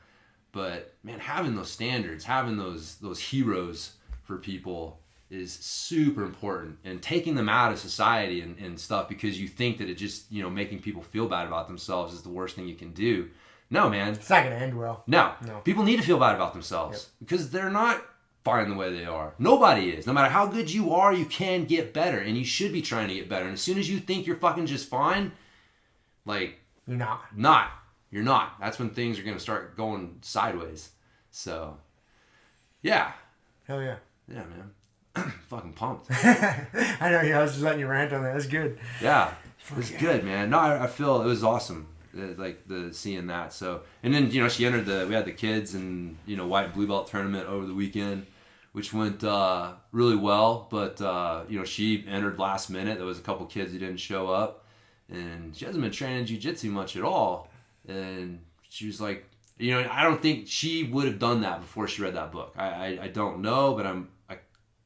but man, having those standards, having those heroes for people is super important, and taking them out of society and stuff because you think that it just, making people feel bad about themselves is the worst thing you can do. No, man.
It's not going to end well.
No. People need to feel bad about themselves because they're not fine the way they are. Nobody is. No matter how good you are, you can get better, and you should be trying to get better. And as soon as you think you're fucking just fine, like,
you're not.
You're not. That's when things are going to start going sideways. So, yeah.
Hell yeah.
Yeah, man. Fucking pumped.
I know, I was just letting you rant on that. That's good.
Yeah. It was good, man. No, I feel it was awesome. Like seeing that. So, and then, she entered we had the kids and, white and blue belt tournament over the weekend, which went really well. But, she entered last minute. There was a couple kids who didn't show up, and she hasn't been training jiu-jitsu much at all. And she was like, I don't think she would have done that before she read that book. I don't know, but I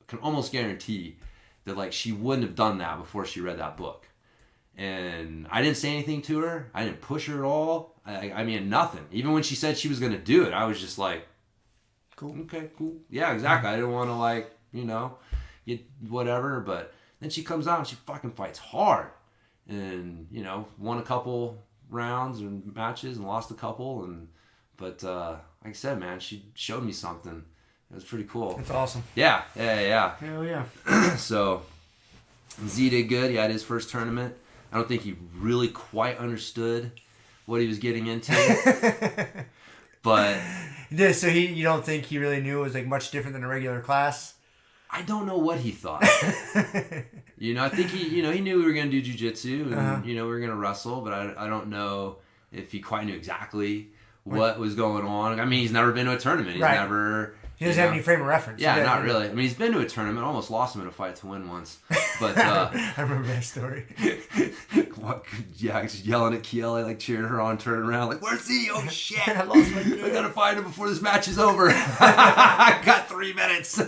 can almost guarantee that like she wouldn't have done that before she read that book. And I didn't say anything to her. I didn't push her at all. I mean, nothing. Even when she said she was going to do it, I was just like,
Cool.
Okay, cool. Yeah, exactly. I didn't want to, like, you know, get whatever. But then she comes out and she fucking fights hard. And, you know, won a couple rounds and matches and lost a couple. But like I said, man, she showed me something. It was pretty cool.
That's awesome.
Yeah.
Hell yeah.
So Z did good. He had his first tournament. I don't think he really quite understood what he was getting into. But
Yeah, so you don't think he really knew it was like much different than a regular class?
I don't know what he thought. You know, I think he knew we were going to do jiu-jitsu and, you know, we were going to wrestle, but I don't know if he quite knew exactly what was going on. I mean, he's never been to a tournament. He's never...
He doesn't have any frame of reference.
Yeah, not really. I mean, he's been to a tournament. Almost lost him in a fight to win once. But
I remember that story.
Yeah, just yelling at Kiele, like cheering her on, turning around, like, "Where's he? Oh shit!
I lost my kid.
I gotta find him before this match is over. I got 3 minutes."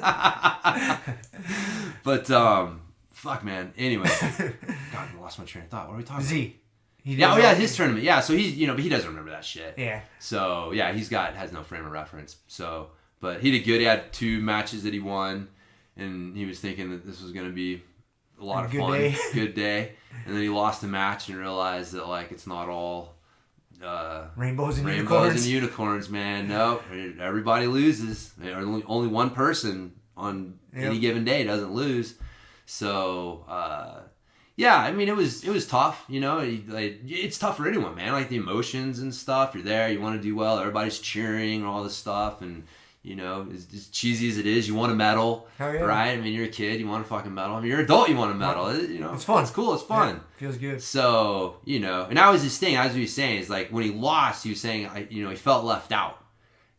But fuck, man. Anyway, God, I lost my train of thought. What are we talking about?
Z.
His tournament. Yeah, so he's, you know, but he doesn't remember that shit.
Yeah.
So yeah, has no frame of reference. So. But he did good. He had 2 matches that he won, and he was thinking that this was going to be a lot of fun. Good day. And then he lost a match and realized that, like, it's not all
rainbows and
unicorns, man. No, everybody loses. Only one person on any given day doesn't lose. So, yeah, I mean, it was tough. You know, it's tough for anyone, man. Like, the emotions and stuff. You're there. You want to do well. Everybody's cheering and all this stuff, and you know, as cheesy as it is, you want a medal, right? I mean, you're a kid, you want a fucking medal. I mean, you're an adult, you want a medal. You know,
it's fun.
It's cool. It's fun.
Yeah, feels good.
So, you know, and that was his thing. As he was saying, is like when he lost, he was saying, you know, he felt left out.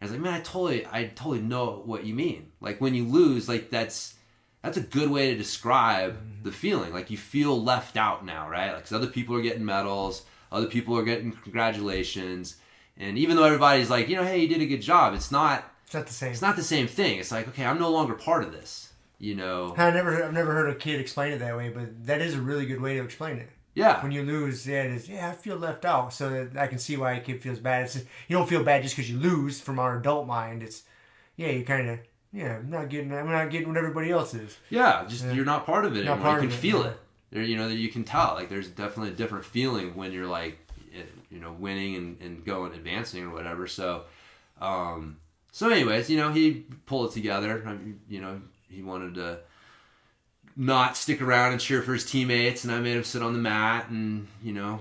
I was like, man, I totally know what you mean. Like when you lose, like that's a good way to describe the feeling. Like you feel left out now, right? Like 'cause other people are getting medals, other people are getting congratulations, and even though everybody's like, you know, hey, you did a good job, it's not the same. It's not the same thing. It's like, okay, I'm no longer part of this. You know.
I've never heard a kid explain it that way, but that is a really good way to explain it.
Yeah.
When you lose, it is. Yeah, I feel left out, so that I can see why a kid feels bad. It's just, you don't feel bad just because you lose. From our adult mind, it's you kind of I'm not getting what everybody else is.
Yeah, just you're not part of it anymore. You can feel it.
There,
you know, that you can tell. Like there's definitely a different feeling when you're like, you know, winning and going advancing or whatever. So. So anyways, you know, he pulled it together. You know, he wanted to not stick around and cheer for his teammates, and I made him sit on the mat, and, you know,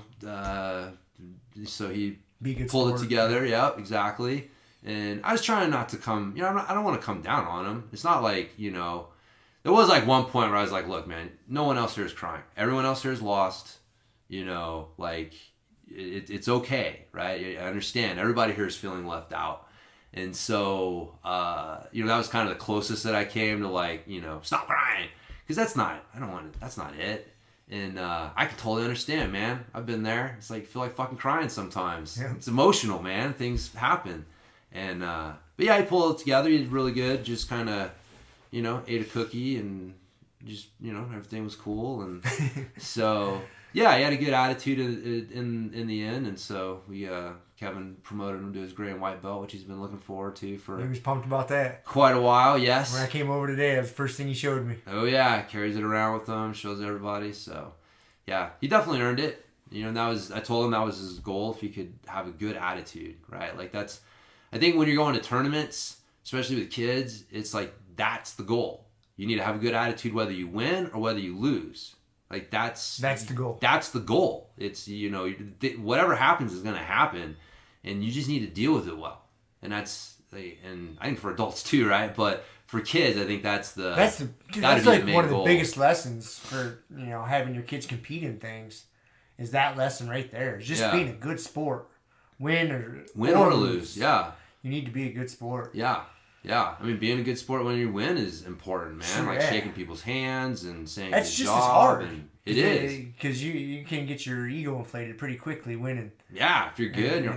so he pulled it together. Yeah, exactly. And I was trying not to come, you know, I don't want to come down on him. It's not like, you know, there was like one point where I was like, look, man, no one else here is crying. Everyone else here is lost. You know, like, it's okay, right? I understand. Everybody here is feeling left out. And so, you know, that was kind of the closest that I came to, like, you know, stop crying. Because that's not it. And I can totally understand, man. I've been there. It's like, I feel like fucking crying sometimes. Yeah. It's emotional, man. Things happen. And, but yeah, he pulled it together. He did really good. Just kind of, you know, ate a cookie and just, you know, everything was cool. And so, yeah, he had a good attitude in the end. And so we, Kevin promoted him to his gray and white belt, which he's been looking forward to for...
He was pumped about that.
Quite a while, yes.
When I came over today, that was the first thing he showed me.
Oh, yeah. Carries it around with him, shows everybody. So, yeah, he definitely earned it. You know, I told him that was his goal, if he could have a good attitude, right? Like, that's... I think when you're going to tournaments, especially with kids, it's like, that's the goal. You need to have a good attitude whether you win or whether you lose. Like, that's
the goal.
That's the goal. It's, you know, whatever happens is going to happen. And you just need to deal with it well, and that's and I think for adults too, right? But for kids, I think that's like
one of the biggest lessons for, you know, having your kids compete in things. Is that lesson right there? It's just being a good sport, win or lose.
Yeah,
you need to be a good sport.
Yeah. I mean, being a good sport when you win is important, man. Sure, like shaking people's hands and saying
that's
good
just
job.
As hard.
And it is
because you can get your ego inflated pretty quickly winning.
Yeah, if you're good,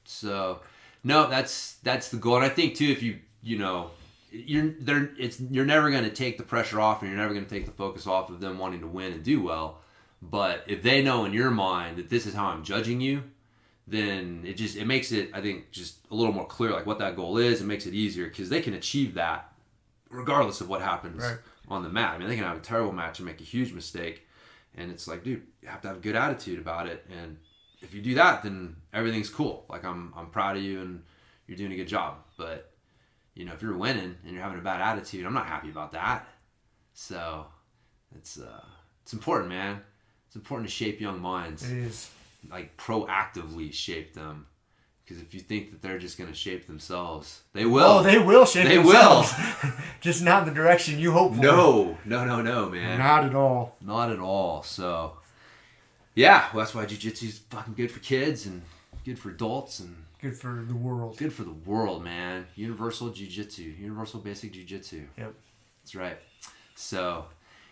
So, no, that's the goal, and I think too, if you know, you're never going to take the pressure off, and you're never going to take the focus off of them wanting to win and do well. But if they know in your mind that this is how I'm judging you, then it makes it, I think, just a little more clear, like what that goal is. It makes it easier because they can achieve that regardless of what happens on the mat. I mean, they can have a terrible match and make a huge mistake. And it's like, dude, you have to have a good attitude about it. And if you do that, then everything's cool. Like, I'm proud of you and you're doing a good job. But, you know, if you're winning and you're having a bad attitude, I'm not happy about that. So it's important, man. It's important to shape young minds.
It is.
Like, proactively shape them. Because if you think that they're just going to shape themselves, they will.
Oh, they will shape themselves.
Will.
Just not in the direction you hope for.
No, man.
Not at all.
Not at all. So, yeah, well, that's why jiu-jitsu is fucking good for kids and good for adults and
good for the world.
Good for the world, man. Universal jiu-jitsu. Universal basic jiu-jitsu.
Yep.
That's right. So,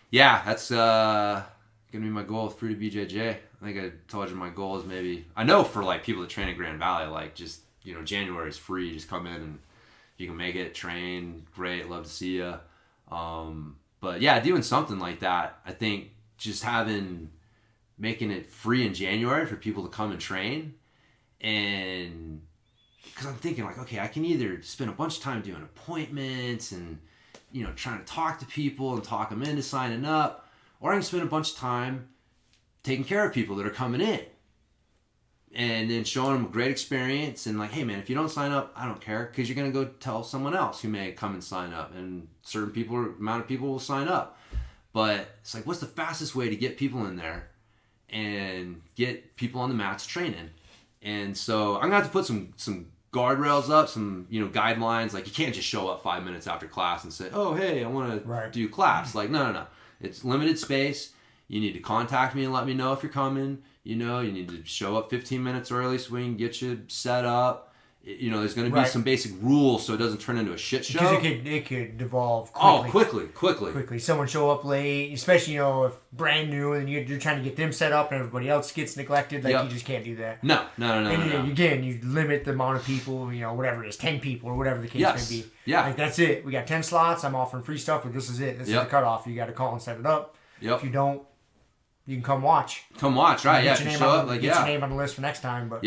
yeah, that's going to be my goal with Fruita BJJ. I think I told you my goal is maybe, I know for like people that train at Grand Valley, like just, you know, January is free. Just come in and you can make it, train, great, love to see you. But yeah, doing something like that, I think just making it free in January for people to come and train. And because I'm thinking like, okay, I can either spend a bunch of time doing appointments and, you know, trying to talk to people and talk them into signing up, or I can spend a bunch of time taking care of people that are coming in and then showing them a great experience and like, hey man, if you don't sign up, I don't care, because you're going to go tell someone else who may come and sign up, and certain amount of people will sign up. But it's like, what's the fastest way to get people in there and get people on the mats training? And so I'm going to have to put some guardrails up, some, you know, guidelines. Like, you can't just show up 5 minutes after class and say, oh, hey, I want to do class. Like, no. It's limited space. You need to contact me and let me know if you're coming. You know, you need to show up 15 minutes early so we can get you set up. You know, there's going to be some basic rules so it doesn't turn into a shit show.
Because it could devolve quickly.
Quickly.
Someone show up late, especially, you know, if brand new, and you're trying to get them set up and everybody else gets neglected. Like, you just can't do that.
No.
And again, you limit the amount of people, you know, whatever it is, 10 people or whatever the case may be.
Yeah.
Like, that's it. We got 10 slots. I'm offering free stuff, but this is it. This is the cutoff. You got to call and set it up. If you don't, you can come watch.
Right? Yeah. If you show up, like,
get your name on the list for next time. But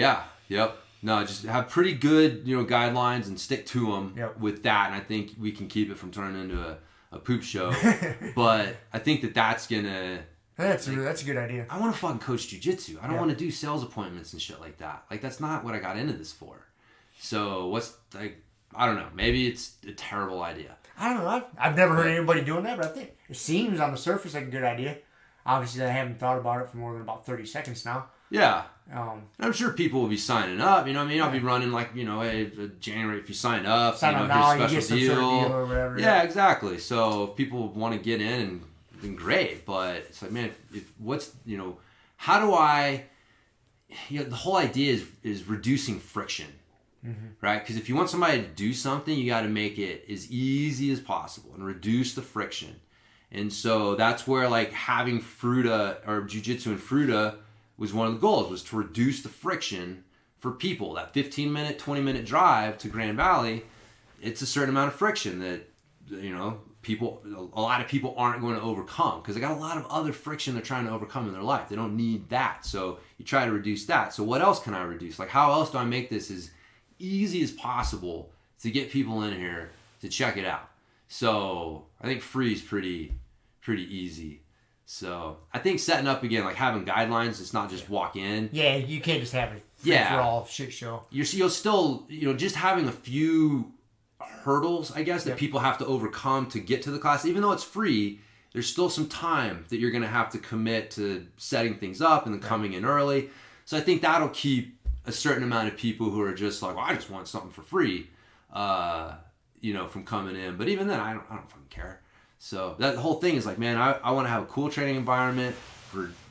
No, just have pretty good, you know, guidelines and stick to them with that. And I think we can keep it from turning into a poop show. But I think that's gonna. That's a good idea.
I want to fucking coach jiu-jitsu. I don't want to do sales appointments and shit like that. Like, that's not what I got into this for. So I don't know. Maybe it's a terrible idea.
I don't know. I've never heard anybody doing that, but I think it seems on the surface like a good idea. Obviously, I haven't thought about it for more than about 30 seconds now.
Yeah. I'm sure people will be signing up. You know what I mean? I'll be running like, you know, hey, January, if you sign up,
you get some deal or whatever.
Yeah, exactly. So if people want to get in, then great. But it's like, man, how do I, you know, the whole idea is reducing friction, right? Because if you want somebody to do something, you got to make it as easy as possible and reduce the friction. And so that's where, like, having Fruita or jiu-jitsu and Fruita was one of the goals, was to reduce the friction for people. That 15-minute, 20-minute drive to Grand Valley, it's a certain amount of friction that, you know, a lot of people aren't going to overcome because they got a lot of other friction they're trying to overcome in their life. They don't need that. So you try to reduce that. So what else can I reduce? Like, how else do I make this as easy as possible to get people in here to check it out? So I think free is pretty easy. So I think setting up again, like having guidelines, it's not just walk in.
Yeah, you can't just have a free-for-all shit show.
You'll still, you know, just having a few hurdles, I guess, that people have to overcome to get to the class. Even though it's free, there's still some time that you're going to have to commit to setting things up and then coming in early. So I think that'll keep a certain amount of people who are just like, well, I just want something for free, you know, from coming in. But even then, I don't fucking care. So that whole thing is like, man, I want to have a cool training environment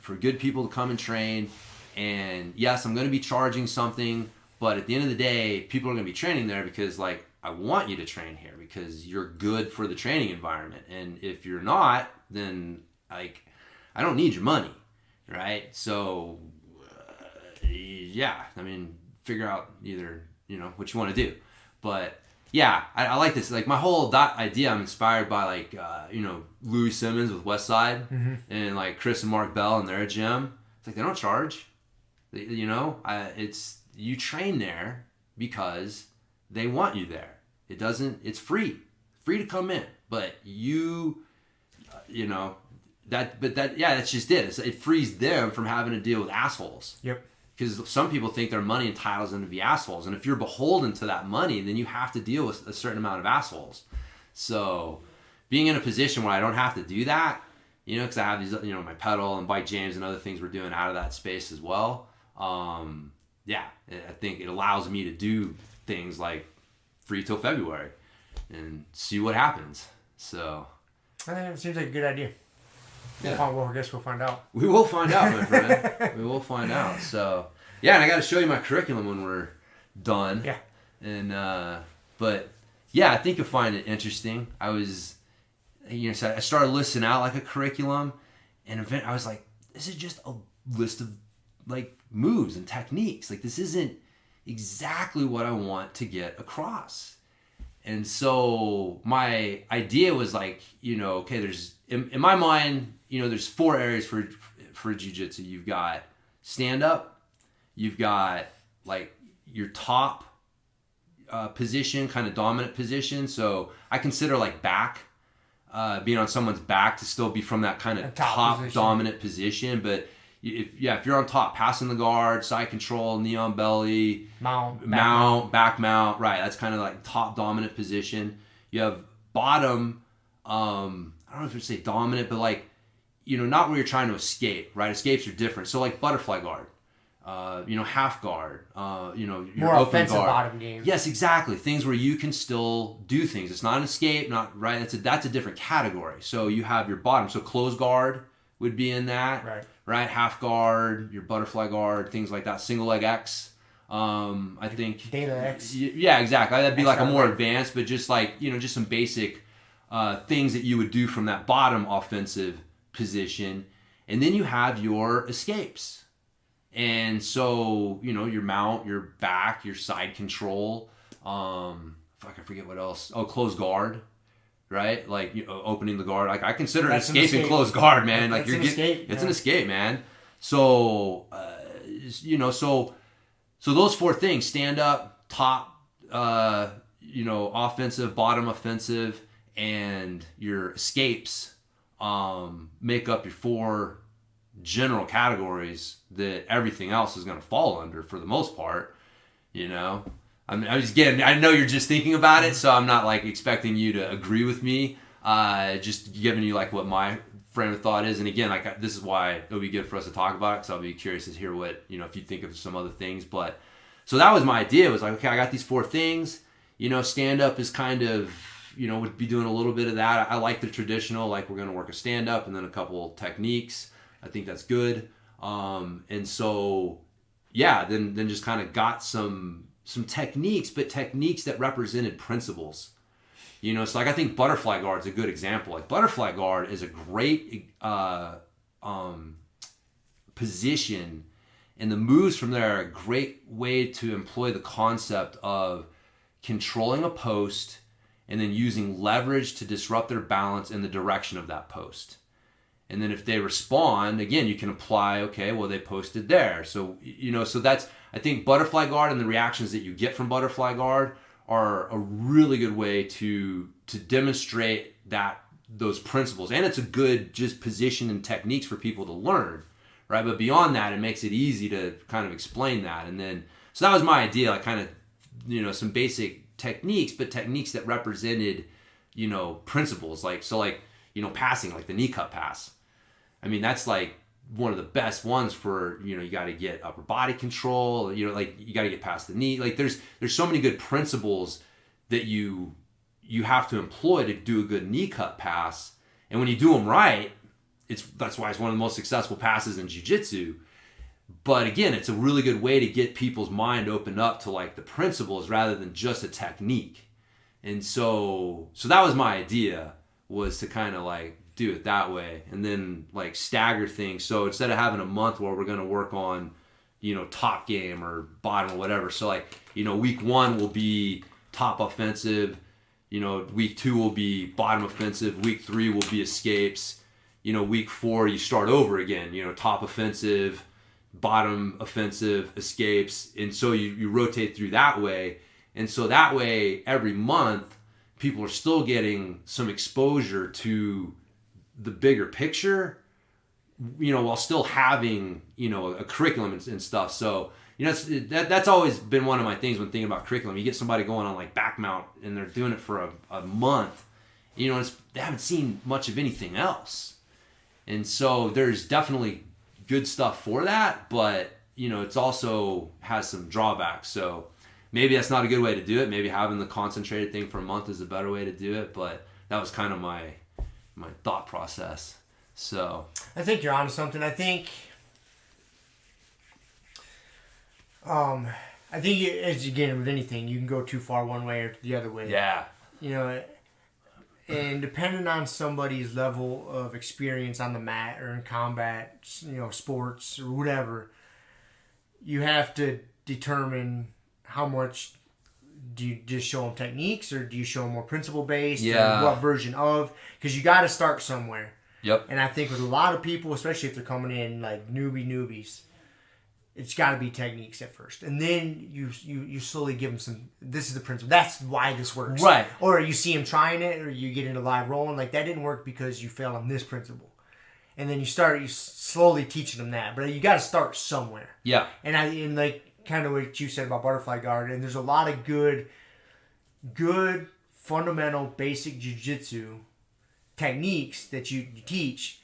for good people to come and train. And yes, I'm going to be charging something, but at the end of the day, people are going to be training there because, like, I want you to train here because you're good for the training environment. And if you're not, then, like, I don't need your money, right? So, yeah, I mean, figure out either, you know, what you want to do. But yeah, I like this. Like, my whole idea, I'm inspired by, like, you know, Louis Simmons with Westside and, like, Chris and Mark Bell in their gym. It's like, they don't charge. You know, you train there because they want you there. It's free to come in, but that's just it. It frees them from having to deal with assholes.
Yep.
Because some people think their money entitles them to be assholes, and if you're beholden to that money, then you have to deal with a certain amount of assholes. So, being in a position where I don't have to do that, because I have these, my pedal and bike jams and other things we're doing out of that space as well. I think it allows me to do things like free till February and see what happens. So,
it seems like a good idea.
Yeah.
Well, I guess we'll find out.
We will find out, my friend. We will find out. So, and I got to show you my curriculum when we're done.
Yeah.
And, but yeah, I think you'll find it interesting. I was, so I started listing out like a curriculum, and I was like, this is just a list of like moves and techniques. Like, this isn't exactly what I want to get across. And so my idea was like, okay, there's in my mind, there's 4 areas for jiu-jitsu. You've got stand up, you've got like your top position, kind of dominant position. So I consider like back, being on someone's back to still be from that kind of top dominant position. But if you're on top, passing the guard, side control, knee on belly, back mount, right? That's kind of like top dominant position. You have bottom, I don't know if you say dominant, but like, not where you're trying to escape, right? Escapes are different. So like butterfly guard, half guard, your
more
open
offensive
guard.
Bottom game.
Yes, exactly. Things where you can still do things. It's not an escape, not right. That's a different category. So you have your bottom. So closed guard would be in that, right? Half guard, your butterfly guard, things like that. Single leg X. I think
Data X.
Yeah, exactly. That'd be like a more advanced, but just like just some basic things that you would do from that bottom offensive position. And then you have your escapes. And so, your mount, your back, your side control, I forget what else. Oh, closed guard, right? Like, opening the guard. Like, I consider an escape and closed guard, man. Like, it's an escape, man. So, so those 4 things: stand up, top, offensive, bottom offensive, and your escapes, make up your 4 general categories that everything else is going to fall under for the most part. I know you're just thinking about it, so I'm not like expecting you to agree with me. Just giving you like what my frame of thought is. And again, like, this is why it would be good for us to talk about it, because I'll be curious to hear what, if you think of some other things. But so that was my idea. It was like, okay, I got these 4 things. Stand up is kind of, would be doing a little bit of that. I like the traditional, like, we're going to work a stand up and then a couple techniques. I think that's good. And so, then just kind of got some techniques, but techniques that represented principles. So like, I think butterfly guard is a good example. Like, butterfly guard is a great position, and the moves from there are a great way to employ the concept of controlling a post and then using leverage to disrupt their balance in the direction of that post. And then if they respond, again, you can apply, okay, well, they posted there. So, so that's, I think butterfly guard and the reactions that you get from butterfly guard are a really good way to demonstrate those principles. And it's a good just position and techniques for people to learn, right? But beyond that, it makes it easy to kind of explain that. And then, so that was my idea, like kind of, some basic techniques, but techniques that represented, principles. Like, so like, passing, like the knee cut pass. I mean, that's like one of the best ones for, you got to get upper body control, like you got to get past the knee. Like there's so many good principles that you have to employ to do a good knee cut pass. And when you do them right, that's why it's one of the most successful passes in jiu-jitsu. But again, it's a really good way to get people's mind opened up to like the principles rather than just a technique. And so that was my idea, was to kind of like do it that way and then like stagger things. So instead of having a month where we're going to work on, top game or bottom or whatever. So like, week 1 will be top offensive, week 2 will be bottom offensive, week 3 will be escapes, week 4 you start over again, top offensive, bottom offensive, escapes, and so you rotate through that way. And so that way, every month, people are still getting some exposure to the bigger picture, while still having, a curriculum and stuff. So, that's always been one of my things when thinking about curriculum. You get somebody going on like back mount and they're doing it for a month, they haven't seen much of anything else. And so there's definitely good stuff for that, but, it's also has some drawbacks. So maybe that's not a good way to do it. Maybe having the concentrated thing for a month is a better way to do it, but that was kind of my thought process. So
I think you're onto something. I think as again with anything, you can go too far one way or the other way.
Yeah.
And depending on somebody's level of experience on the mat or in combat, sports or whatever, you have to determine how much do you just show them techniques or do you show them more principle based?
Yeah.
Or what version of? Because you got to start somewhere.
Yep.
And I think with a lot of people, especially if they're coming in like newbies, it's got to be techniques at first, and then you slowly give them some. This is the principle. That's why this works.
Right.
Or you see them trying it, or you get into live rolling. Like that didn't work because you failed on this principle, and then you slowly teaching them that. But you got to start somewhere.
Yeah.
And like kind of what you said about butterfly guard, and there's a lot of good fundamental basic jiu-jitsu techniques that you teach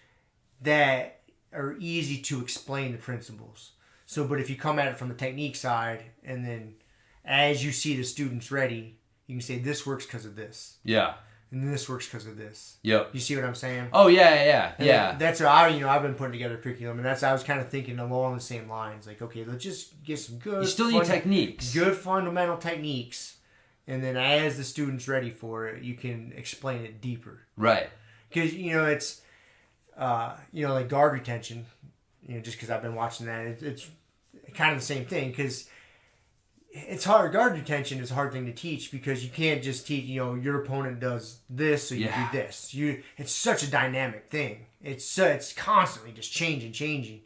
that are easy to explain the principles. So, but if you come at it from the technique side, and then as you see the students ready, you can say this works because of this.
Yeah.
And this works because of this.
Yep.
You see what I'm saying?
Oh yeah.
That's what I've been putting together a curriculum, and I was kind of thinking along the same lines. Like, okay, let's just get some good.
You still need techniques. Good
fundamental techniques, and then as the student's ready for it, you can explain it deeper.
Right.
Because it's, like guard retention. Just because I've been watching that, it's kind of the same thing. Because it's hard. Guard retention is a hard thing to teach because you can't just teach. Your opponent does this, so you do this. It's such a dynamic thing. It's constantly just changing,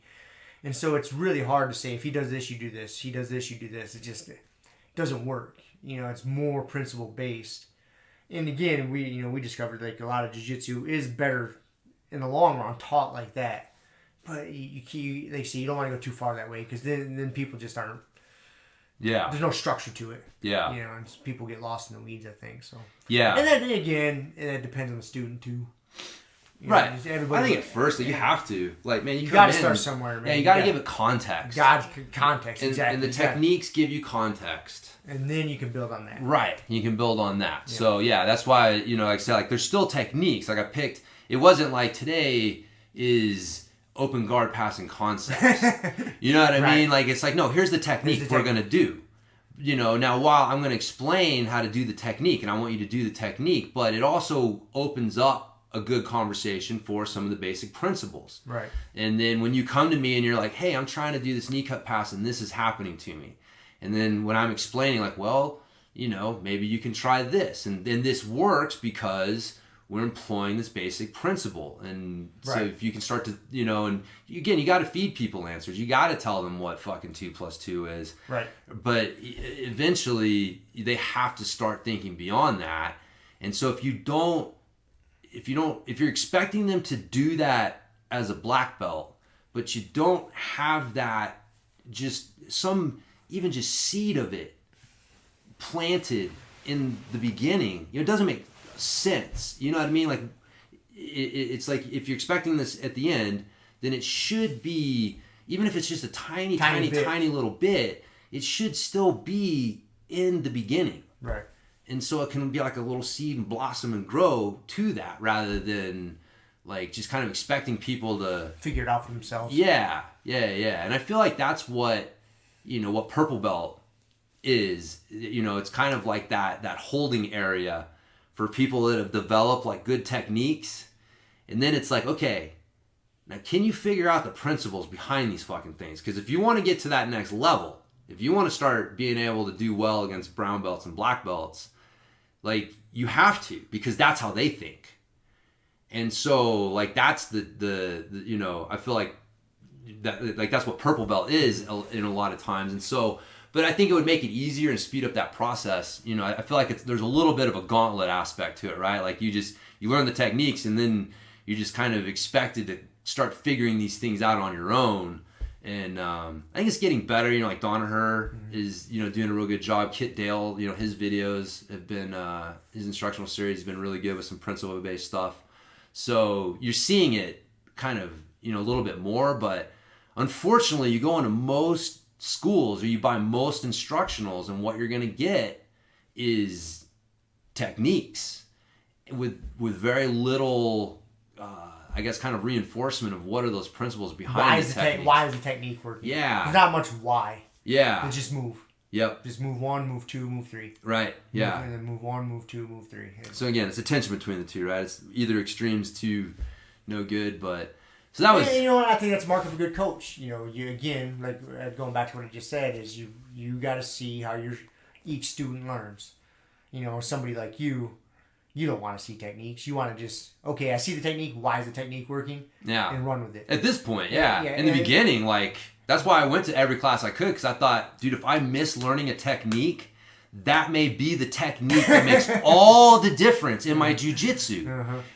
and so it's really hard to say if he does this, you do this. He does this, you do this. It doesn't work. It's more principle based. And again, we discovered like a lot of jiu-jitsu is better in the long run taught like that. But they say you don't want to go too far that way because then people just aren't.
Yeah.
There's no structure to it.
Yeah.
And people get lost in the weeds, I think. So.
Yeah.
And then again, it depends on the student too.
Right. I think at first you have to you
got to start somewhere, man.
Yeah, you got to give it context.
Context, exactly.
And the techniques give you context.
And then you can build on that.
Right. You can build on that. Yeah. So yeah, that's why like I said, like there's still techniques. Like I picked. It wasn't like today is open guard passing concepts. You know what I mean? Like it's like, no, here's the technique we're going to do. Now while I'm going to explain how to do the technique and I want you to do the technique, but it also opens up a good conversation for some of the basic principles.
Right.
And then when you come to me and you're like, hey, I'm trying to do this knee cut pass and this is happening to me. And then when I'm explaining like, well, maybe you can try this. And then this works because we're employing this basic principle. And so if you can start to, and again, you got to feed people answers. You got to tell them what fucking 2 + 2 is.
Right.
But eventually they have to start thinking beyond that. And so if you're expecting them to do that as a black belt, but you don't have that, just seed of it planted in the beginning, it doesn't make sense. You know what I mean? Like it's like if you're expecting this at the end, then it should be, even if it's just a tiny little bit, it should still be in the beginning.
Right. And
so it can be like a little seed and blossom and grow to that rather than like just kind of expecting people to
figure it out for themselves.
Yeah. And I feel like that's what purple belt is. It's kind of like that holding area for people that have developed like good techniques. And then it's like, okay, now can you figure out the principles behind these fucking things? Because if you want to get to that next level, if you want to start being able to do well against brown belts and black belts, like you have to, because that's how they think. And so like that's the I feel like that's what purple belt is in a lot of times. And so, but I think it would make it easier and speed up that process. You know, I feel like there's a little bit of a gauntlet aspect to it, right? Like you learn the techniques and then you're just kind of expected to start figuring these things out on your own. And I think it's getting better. You know, like Donaher is, you know, doing a real good job. Kit Dale, you know, his videos have been, his instructional series has been really good with some principle-based stuff. So you're seeing it kind of, you know, a little bit more. But unfortunately, you go into most schools or you buy most instructionals, and what you're going to get is techniques with very little, I guess, kind of reinforcement of what are those principles behind the technique.
Why is the technique working?
Yeah.
There's not much why.
Yeah.
It's just move.
Yep.
Just move 1, move 2, move 3.
Right. Yeah.
And then move 1, move 2, move 3.
So again, it's a tension between the two, right? It's either extremes to no good, but so that was.
You know, I think that's mark of a good coach. You know, you again, like going back to what I just said, is you got to see how each student learns. You know, somebody like you don't want to see techniques. You want to just, okay, I see the technique. Why is the technique working?
Yeah.
And run with it.
At this point, yeah. In the beginning, like, that's why I went to every class I could, because I thought, dude, if I miss learning a technique, that may be the technique that makes all the difference in my jiu-jitsu.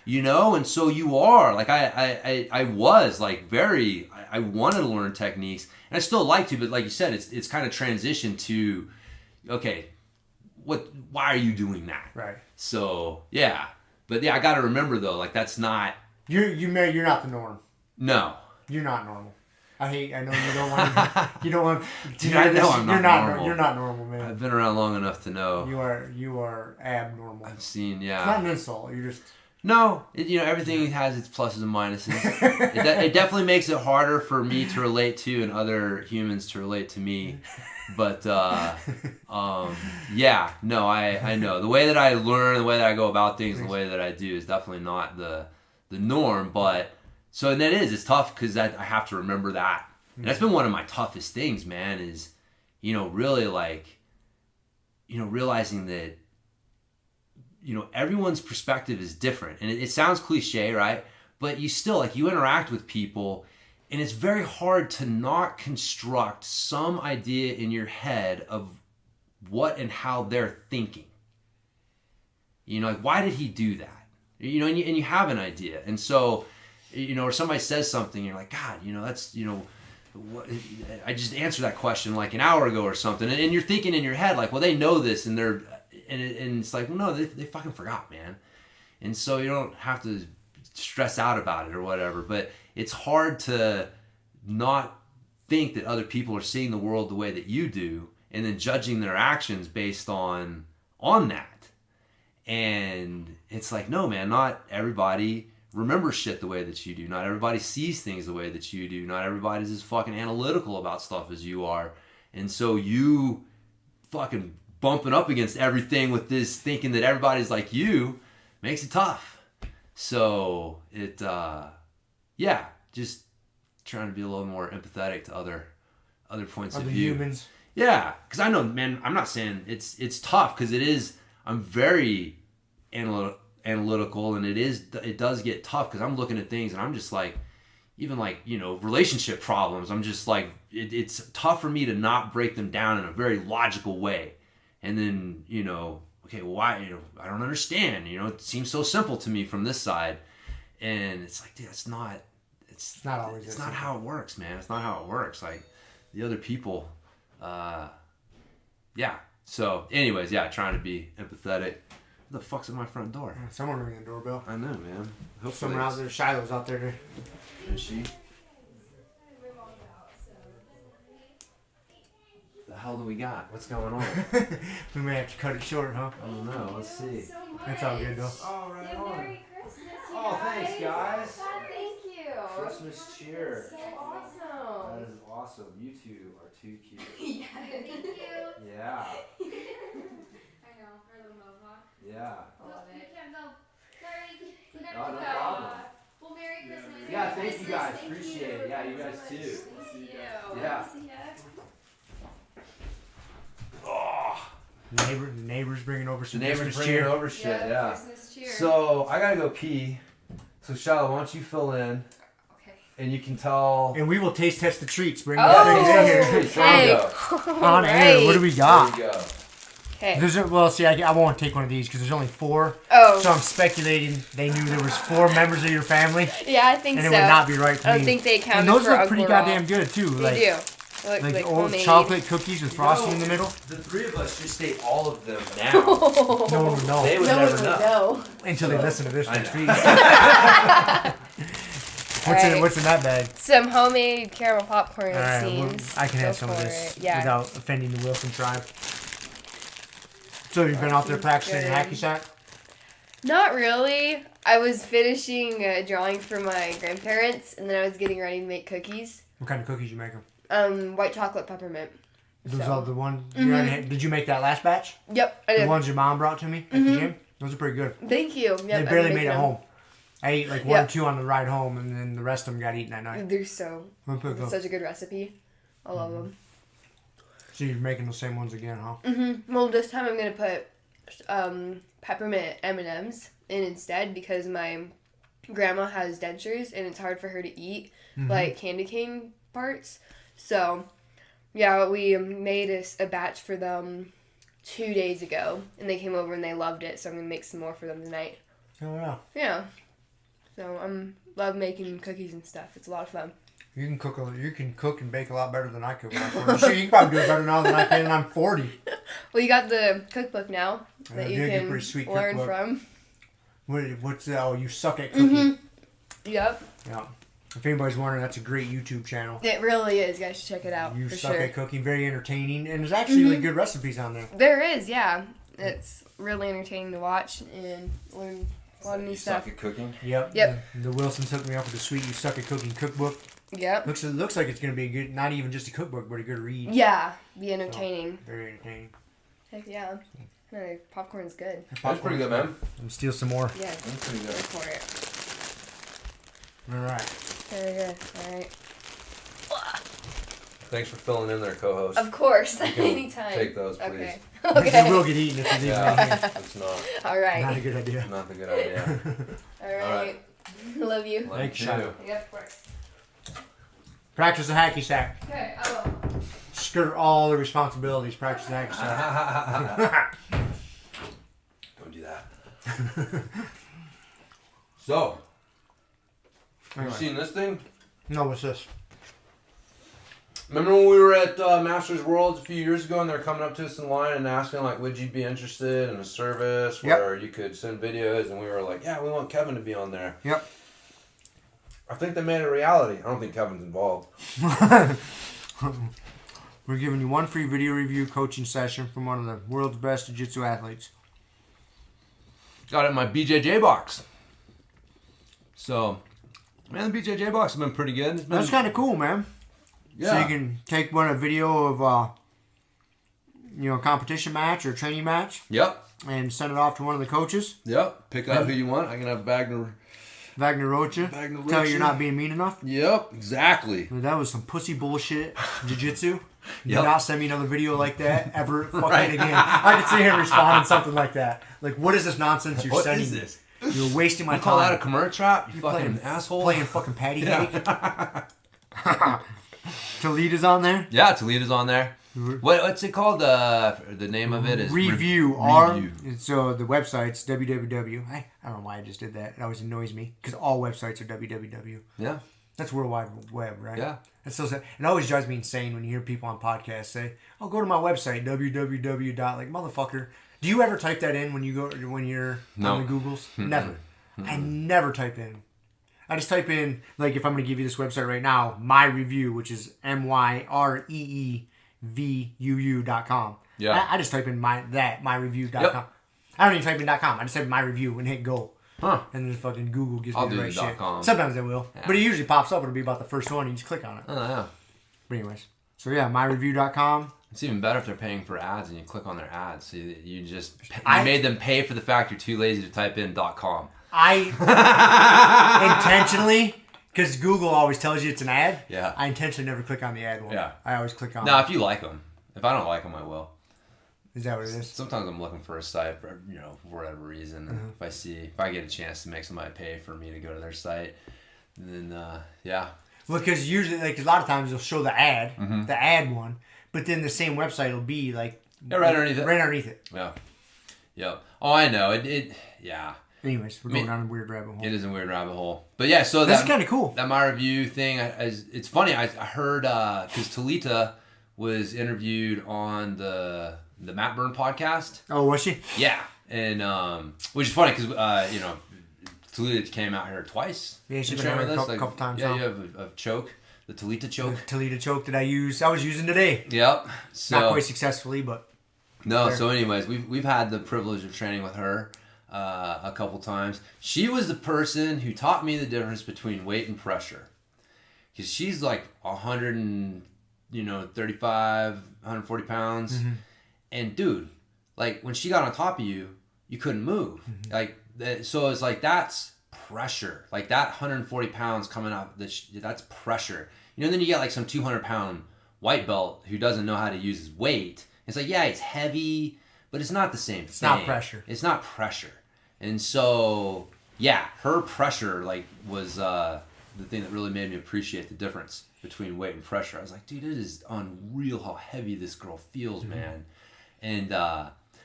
You know? And so you are. Like, I was, like, I wanted to learn techniques, and I still like to, but like you said, it's kind of transitioned to, okay, why are you doing that?
Right.
So, yeah. But, yeah, I got to remember, though, like, that's not...
You're not the norm.
No.
You're not normal. I know you don't want. You don't want.
Dude, I know I'm not normal.
You're not normal, man.
I've been around long enough to know.
You are abnormal.
I've seen, yeah.
It's not an insult. You're just.
No, you know, everything has its pluses and minuses. It definitely makes it harder for me to relate to and other humans to relate to me. But yeah, no, I know the way that I learn, the way that I go about things, the way that I do is definitely not the norm, but. So, and it's tough because I have to remember that. And that's been one of my toughest things, man, is, you know, really like, you know, realizing that, you know, everyone's perspective is different. And it sounds cliche, right? But you still, like, you interact with people, and it's very hard to not construct some idea in your head of what and how they're thinking. You know, like, why did he do that? You know, and you have an idea. And so... You know, or somebody says something, you're like, God, you know, that's, you know, I just answered that question like an hour ago or something. And you're thinking in your head, like, well, they know this, and and it's like, well, no, they fucking forgot, man. And so you don't have to stress out about it or whatever. But it's hard to not think that other people are seeing the world the way that you do, and then judging their actions based on that. And it's like, no, man, not everybody remember shit the way that you do. Not everybody sees things the way that you do. Not everybody's as fucking analytical about stuff as you are. And so you fucking bumping up against everything with this thinking that everybody's like you makes it tough. So yeah, just trying to be a little more empathetic to other points of view.
Humans.
Yeah, because I know, man, I'm not saying it's tough, because I'm very analytical, and it does get tough, because I'm looking at things and I'm just like, even like, you know, relationship problems, I'm just like, it's tough for me to not break them down in a very logical way. And then, you know, okay, well, why, you know, I don't understand, you know, it seems so simple to me from this side. And it's like, dude, it's not always, it's not how it works, man. It's not how it works. Like, the other people, yeah. So anyways, yeah, trying to be empathetic. What the fuck's at my front door?
Someone ringing the doorbell.
I know, man. Hopefully
someone out there. Shiloh's out there.
Is she? The hell do we got? What's going on?
We may have to cut it short, huh?
I don't know. Let's see.
That's all good, though.
All right, on.
Merry Christmas, you
Oh,
guys.
thanks, guys.
Thank you.
Christmas cheer.
So awesome.
That is awesome. You two are too cute.
Yeah. Thank you.
Yeah.
I know, our little mohawk.
Yeah.
I love it. We can't go. Sorry. We gotta
No
go.
problem.
Well, Merry Christmas.
Yeah,
Merry
thank you
Christmas.
guys.
Thank
Appreciate it. Yeah, you guys
so
too.
much. Thank you.
Yeah.
See ya.
Oh.
The neighbors bringing over some
The neighbors
Christmas
bringing
cheer.
over shit. Yeah.
Christmas cheer.
So I gotta go pee. So Shiloh, why don't you fill in?
Okay.
and you can tell.
And we will taste test the treats. Bring
Oh,
the things in here.
hey.
On air. What do we got?
There you go.
Okay.
Well, see, I won't take one of these because there's only 4.
Oh.
So I'm speculating they knew there was 4 members of your family,
Yeah, I think
and
so.
it would not be right to
I
me.
don't think they counted
And those
for
look
Uncle
pretty
Rob.
goddamn good too.
They do. Look
Like
like
old
homemade.
chocolate cookies with frosting in the middle.
The 3 of us just ate all of them now.
No one would know
They would
No one
never
would
know.
know.
until they listen to this
I
next
know.
week.
Alright.
What's in that bag?
Some homemade caramel popcorn,
All
it
right, well,
seems.
I can
Go
have some of
for
this
it. Yeah.
without offending the Wilson tribe. So you've been out there
seems
practicing
good.
hacky sack?
Not really. I was finishing a drawing for my grandparents, and then I was getting ready to make cookies.
What kind of cookies you make them?
White chocolate peppermint.
Those
So.
are the ones you already had. Did you make that last batch?
Yep, I
The
did.
ones your mom brought to me at the gym? Those are pretty good.
Thank you. Yep,
They
I'm
barely
making
made it
them.
home. I ate like 1 or
Yep.
2 on the ride home, and then the rest of them got eaten that night.
They're so
So
such a good recipe. I love them.
you're making the same ones again, huh?
Well, this time I'm gonna put peppermint M&Ms in instead because my grandma has dentures and it's hard for her to eat like candy cane parts. So yeah, we made a batch for them 2 days ago, and they came over and they loved it. So I'm gonna make some more for them tonight.
Oh yeah.
Yeah. So love making cookies and stuff. It's a lot of fun.
You can cook and bake a lot better than I could. When I was 40. Shit, you can probably do it better now than I can, and I'm 40.
Well, you got the cookbook now that
I
you
did get a
can
pretty sweet
learn
cookbook.
from.
What's oh, you suck at cooking?
Yep.
Yeah. If anybody's wondering, that's a great YouTube channel.
It really is. You guys should check it out
You
for
suck
sure.
at cooking, very entertaining, and there's actually like good recipes on there.
There is, yeah. It's really entertaining to watch and learn a lot of new
You
stuff.
suck at cooking?
Yep.
Yep.
The Wilsons hooked me up with the sweet You Suck at Cooking cookbook.
Yep.
Looks like it's gonna be a good, not even just a cookbook, but a good read.
Yeah. Be entertaining.
Very entertaining.
Heck yeah. No, popcorn's good.
That's pretty good, man.
Let me steal some more.
Yeah.
That's pretty
Go
good.
for it.
All right.
Very good. All right.
Thanks for filling in there, co-host.
Of course.
You can
Anytime.
take those, please.
Okay.
They will
Okay.
get eaten if you leave
Yeah,
them right here.
it's not
All
Not a
right.
good idea.
not the good idea.
All right. Love you.
Love
Thanks,
you
Sean.
too.
Yeah, of course.
Practice the hacky sack.
Okay, I will.
Skirt all the responsibilities. Practice the hacky sack.
Don't do that. So, you
Anyway.
seen this thing?
No, what's this?
Remember when we were at Masters Worlds a few years ago and they're coming up to us in line and asking, like, would you be interested in a service where you could send videos? And we were like, yeah, we want Kevin to be on there.
Yep.
I think they made it a reality. I don't think Kevin's involved.
We're giving you one free video review coaching session from one of the world's best jiu-jitsu athletes.
Got it in my BJJ box. So, man, the BJJ box has been pretty good. It's been,
That's kind of cool, man.
yeah.
So you can take a video of a competition match or training match
Yep.
and send it off to one of the coaches.
Yep. Pick out who you want. I can have Wagner.
Wagner Rocha.
Wagner
Tell you you're
Rocha.
not being mean enough.
Yep. Exactly.
Dude, that was some pussy bullshit jiu-jitsu. Do
Yep.
not send me another video like that ever fucking
Right.
again. I could see him responding something like that. Like, what is this nonsense you're
What
sending
is
me?
this?
You're wasting my
You call that a
time.
commercial trap? You
You're
fucking asshole.
Playing fucking patty
Yeah.
cake. Toledo's on there.
Yeah, Toledo's on there. What's it called? The name of it is
Review.
Review.
So the website's www. I don't know why I just did that. It always annoys me because all websites are www.
Yeah.
That's World Wide Web, right?
Yeah.
That's so sad. It always drives me insane when you hear people on podcasts say, "Oh, go to my website www." Like, motherfucker. Do you ever type that in when you're
No.
on the Googles? Never. I never type in. I just type in, like, if I'm going to give you this website right now, my review, which is myreevuu.com.
Yeah.
I just type in myreview.com.
Yep.
I don't even type in .com. I just type in my review and hit go.
Huh.
And then fucking Google gives
I'll
me the
do
right
the
shit.
.com.
Sometimes it will.
Yeah.
But it usually pops up. It'll be about the first one. You just click on it.
Oh, yeah.
But anyways. So yeah, myreview.com.
It's even better if they're paying for ads and you click on their ads. So you just
I-
made them pay for the fact you're too lazy to type in .com.
I intentionally, because Google always tells you it's an ad.
Yeah.
I intentionally never click on the ad one.
Yeah.
I always click on
Now, if you like them. If I don't like them, I will.
Is that what it is?
Sometimes I'm looking for a site for, for whatever reason. And if I get a chance to make somebody pay for me to go to their site, then, yeah.
Because usually, like a lot of times, they'll show the ad one, but then the same website will be like
right underneath it.
Right underneath it.
Yeah. Yep. Oh, I know. Yeah.
Anyways, we're going down a weird rabbit hole.
It is a weird rabbit hole. But yeah, so
that's kind of cool.
That my review thing, it's funny. I heard because Talita was interviewed on the Matt Byrne podcast.
Oh, was she?
Yeah, and which is funny because Talita came out here twice.
Yeah, she's been here a couple times.
Yeah, you have a choke, the Talita choke.
The Talita choke that I was using today.
Yep. So,
not quite successfully, but
no. So, anyways, we've had the privilege of training with her a couple times. She was the person who taught me the difference between weight and pressure, because she's like 135, 140 pounds, and dude, like when she got on top of you, you couldn't move. Like so, it's like that's pressure. Like that 140 pounds coming up, that's pressure. You know, and then you get like some 200-pound white belt who doesn't know how to use his weight. It's like, yeah, it's heavy, but it's not the same thing.
It's not pressure.
It's not pressure. And so, yeah, her pressure like was the thing that really made me appreciate the difference between weight and pressure. I was like, dude, it is unreal how heavy this girl feels, man. And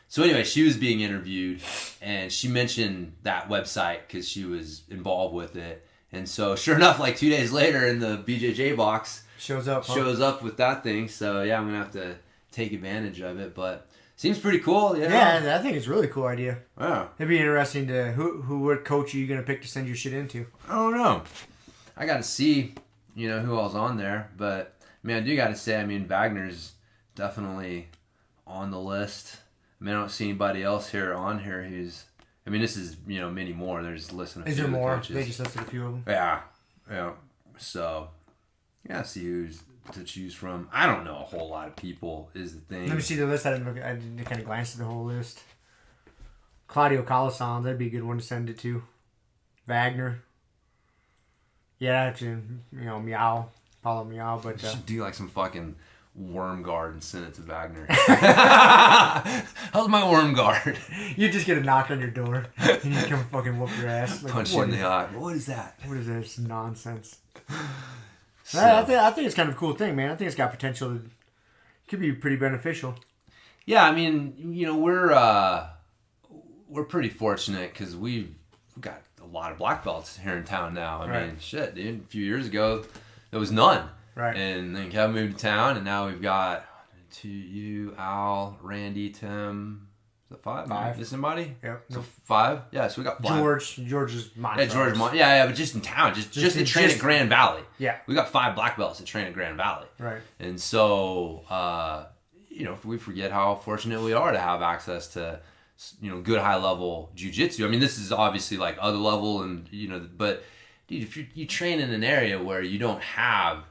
so anyway, she was being interviewed, and she mentioned that website because she was involved with it. And so, sure enough, like 2 days later in the BJJ box,
shows up
with that thing. So yeah, I'm gonna have to take advantage of it, but seems pretty cool.
Yeah, I think it's a really cool idea.
Yeah,
it'd be interesting to what coach are you gonna pick to send your shit into?
I don't know. I got to see, who else on there, but I mean, I do got to say, I mean, Wagner's definitely on the list. I mean, I don't see anybody else on here who's. I mean, this is many more. There's listening.
Is there more? Coaches. They just listed a few of them.
Yeah. So, yeah, see who's to choose from. I don't know a whole lot of people is the thing.
Let me see the list. I didn't kind of glance at the whole list. Claudio Colasan, that'd be a good one to send it to. Wagner. Yeah, actually, Meow, Paulo Meow, but
should do like some fucking worm guard and send it to Wagner. How's my worm guard?
You just get a knock on your door and you come fucking whoop your ass. Like,
punch you in the eye. What is that?
What is this nonsense?
So,
I think it's kind of a cool thing, man. I think it's got potential. It could be pretty beneficial.
Yeah, I mean, we're pretty fortunate because we've got a lot of black belts here in town now. I mean, shit, dude. A few years ago, there was none.
Right.
And then Kevin moved to town, and now we've got you, Al, Randy, Tim. Is that five?
Five.
Is somebody?
Yep.
So 5? Yeah, so we got 5.
George's mine.
Yeah, yeah, but just in town. Just to train at Grand Valley.
Yeah.
We got 5 black belts to train at Grand Valley.
Right.
And so, we forget how fortunate we are to have access to, good high-level jiu-jitsu. I mean, this is obviously like other level and, but dude, if you train in an area where you don't have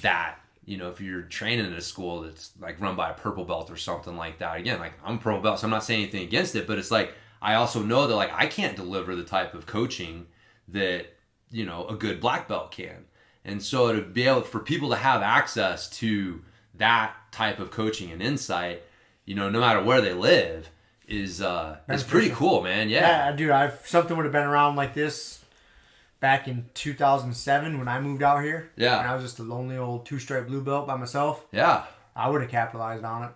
that, if you're training at a school that's like run by a purple belt or something like that, again, like I'm a purple belt, so I'm not saying anything against it, but it's like, I also know that like I can't deliver the type of coaching that, a good black belt can. And so to be able for people to have access to that type of coaching and insight, no matter where they live is pretty cool, man. Yeah,
dude, if something would have been around like this back in 2007 when I moved out here.
Yeah.
And I was just a lonely old 2-stripe blue belt by myself.
Yeah.
I would have capitalized on it.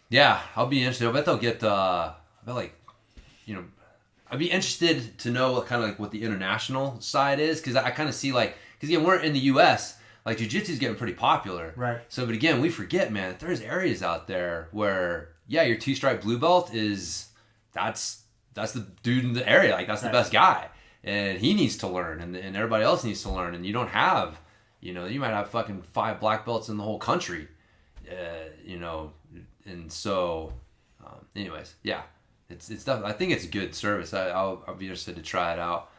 Yeah. I'll be interested. I bet they'll get, I'd be interested to know what the international side is. Cause I kind of see because again, we're in the US, like jiu-jitsu is getting pretty popular.
Right.
So, but again, we forget, man, that there's areas out there where, yeah, your 2-stripe blue belt that's the dude in the area. Like that's the best guy. And he needs to learn, and everybody else needs to learn. And you don't have, you might have fucking 5 black belts in the whole country, And so, anyways, yeah, it's definitely. I think it's a good service. I'll be interested to try it out.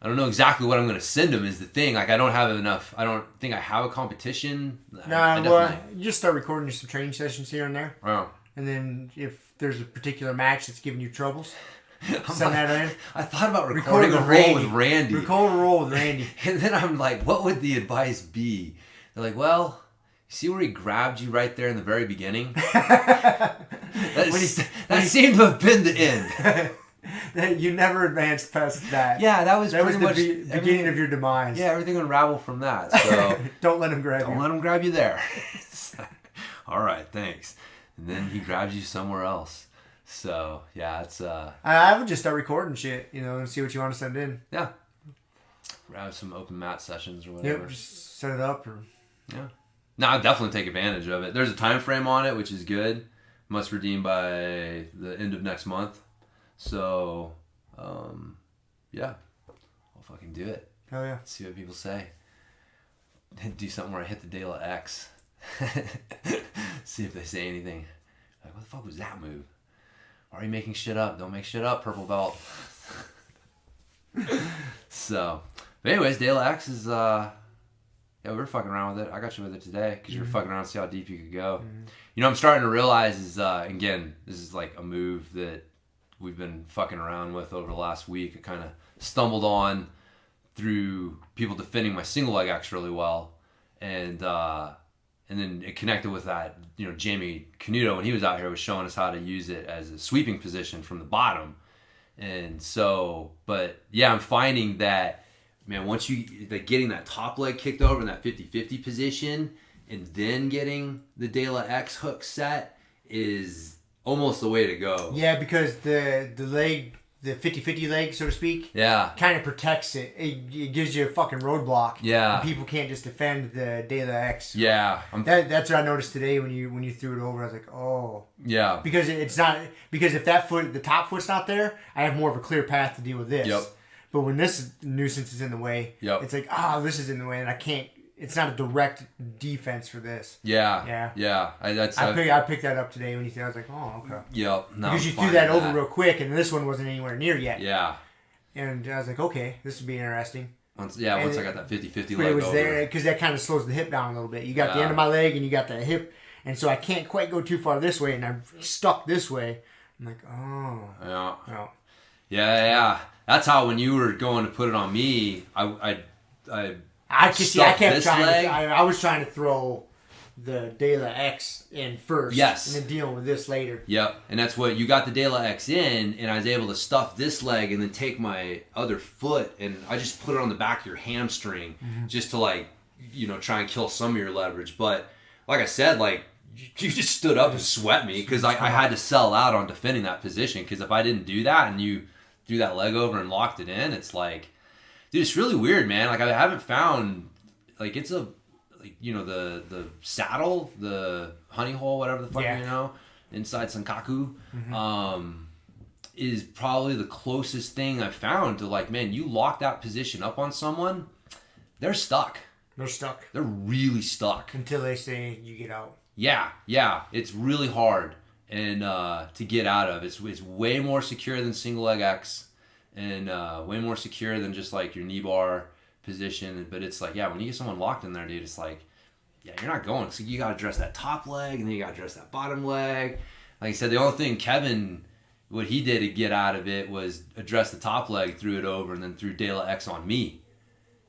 I don't know exactly what I'm going to send them is the thing. Like I don't have enough. I don't think I have a competition.
You just start recording some training sessions here and there.
Wow.
And then if there's a particular match that's giving you troubles. Send that in.
I thought about recording a roll with Randy.
Record a roll with Randy.
And then I'm like, what would the advice be? They're like, well, see where he grabbed you right there in the very beginning? That seemed to have been the end.
You never advanced past that.
Yeah, that was
That was
pretty
the
much
beginning of your demise.
Yeah, everything unraveled from that. So
Don't let him grab you.
don't let him grab you there. All right, thanks. And then he grabs you somewhere else. So yeah, it's
I would just start recording shit, and see what you want to send in.
yeah. Grab some open mat sessions or whatever.
Yep, just set it up.
Yeah. No, I'd definitely take advantage of it. There's a time frame on it, which is good. Must redeem by the end of next month. So, yeah. I'll fucking do it.
Hell yeah.
See what people say. Do something where I hit the De La X. See if they say anything. Like, what the fuck was that move? Why are you making shit up? Don't make shit up, purple belt. So, but anyways, De La X is, yeah, we were fucking around with it. I got you with it today because you were fucking around to see how deep you could go. I'm starting to realize is, again, this is like a move that we've been fucking around with over the last week. I kind of stumbled on through people defending my single leg X really well. And then it connected with that, Jamie Canuto, when he was out here, was showing us how to use it as a sweeping position from the bottom. And so, but yeah, I'm finding that, man, once you, like, getting that top leg kicked over in that 50-50 position and then getting the De La X hook set is almost the way to go.
Yeah, because the leg, the 50-50 leg, so to speak,
Yeah.
kind of protects it. It gives you a fucking roadblock.
Yeah.
And people can't just defend the De La X.
Yeah.
That's what I noticed today when you threw it over. I was like, oh.
Yeah.
Because it's not, because if that foot, the top foot's not there, I have more of a clear path to deal with this.
Yep.
But when this nuisance is in the way,
Yep.
it's like, this is in the way, and I can't. It's not a direct defense for this.
Yeah.
I picked that up today when you said, I was like, oh, okay.
Yep. No,
Because you
I'm
threw that
finding
over real quick, and this one wasn't anywhere near yet.
Yeah.
And I was like, okay, this would be interesting.
Once I got that 50-50
But
leg
it was
over.
there, because that kind of slows the hip down a little bit. You got the
Yeah.
end of my leg, and you got the hip, and so I can't quite go too far this way, and I'm stuck this way. I'm like, oh.
Yeah.
Oh.
Yeah. That's how, when you were going to put it on me, I
I
stuffed
kept
this
trying.
leg.
I was trying to throw the De La X in first.
Yes.
And then dealing with this later.
Yep, and that's what you got the De La X in, and I was able to stuff this leg and then take my other foot and I just put it on the back of your hamstring just to try and kill some of your leverage. But like I said, you just stood up and swept me because I had to sell out on defending that position, because if I didn't do that and you threw that leg over and locked it in, it's like, dude, it's really weird, man. Like, I haven't found, it's a, the saddle, the honey hole, whatever the fuck, inside Sankaku, is probably the closest thing I've found to, man, you lock that position up on someone, they're stuck.
They're stuck.
They're really stuck.
Until they say you get out.
Yeah. It's really hard and to get out of. It's way more secure than single leg X, and way more secure than just your knee bar position. But it's when you get someone locked in there, dude, it's you're not going. So you got to address that top leg, and then you got to address that bottom leg. Like I said, the only thing Kevin, what he did to get out of it was address the top leg, threw it over, and then threw De La X on me.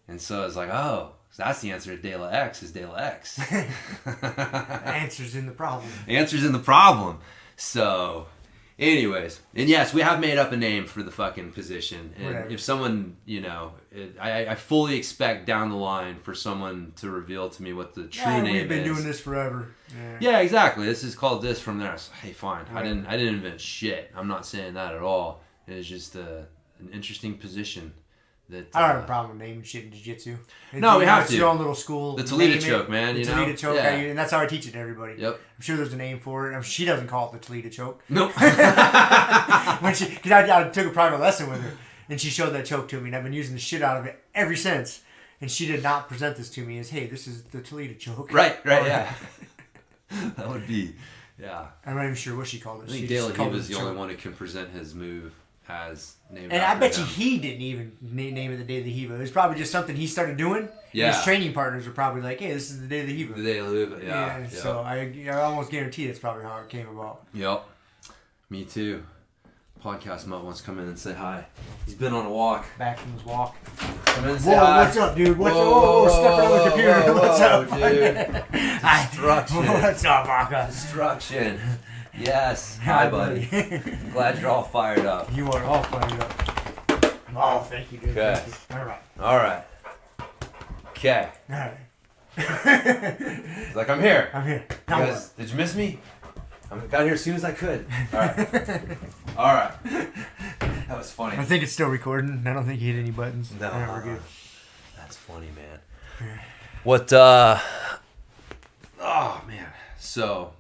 And so I was like, oh, so that's the answer to De La X is De La X.
Answers in the problem.
Answers in the problem. So, anyways, and yes, we have made up a name for the fucking position. And
Whatever.
if someone, I fully expect down the line for someone to reveal to me what the true name is.
We've been doing this forever.
Yeah, exactly. This is called this from there. So, hey, fine.
Right.
I didn't invent shit. I'm not saying that at all. It's just an interesting position. That,
I don't have a problem with naming shit in jiu-jitsu.
No, we have
it's
to.
your own little school.
The Toledo
Name it.
choke, man.
The Toledo choke.
Yeah.
And that's how I teach it to everybody.
Yep.
I'm sure there's a name for it. She doesn't call it the Toledo choke.
Nope.
Because I took a private lesson with her, and she showed that choke to me, and I've been using the shit out of it ever since. And she did not present this to me as, hey, this is the Toledo choke.
Right, yeah. That would be, yeah.
I'm not even sure what she called it.
I think De La Hiva is the only one who can present his move as named
And I
after
bet you
him.
he didn't even name it the De La Hiva. It was probably just something he started doing.
Yeah.
And his training partners were probably like, hey, this is the De La Hiva.
The De La Hiva, yeah.
So I almost guarantee that's probably how it came about.
Yep. Me too. Podcast Mutt wants to come in and say hi. He's been on a walk.
Back from his walk.
Come in and say
Whoa,
hi.
what's up, dude? What's
Whoa,
up? Stepping on the computer.
whoa,
What's up,
dude? Destruction.
What's up, Aka?
Destruction. Yes. Hi, buddy. Glad you're all fired up.
You are all fired up. Oh, thank you, dude.
Okay.
Thank you. All right.
All right. Okay.
All right.
He's like, I'm here.
I'm here.
You
Now
guys, did you miss me? I got here as soon as I could. All right. All right. That was funny.
I think it's still recording. I don't think you hit any buttons.
No.
Yeah, we're good.
That's funny, man. What, oh, man. So,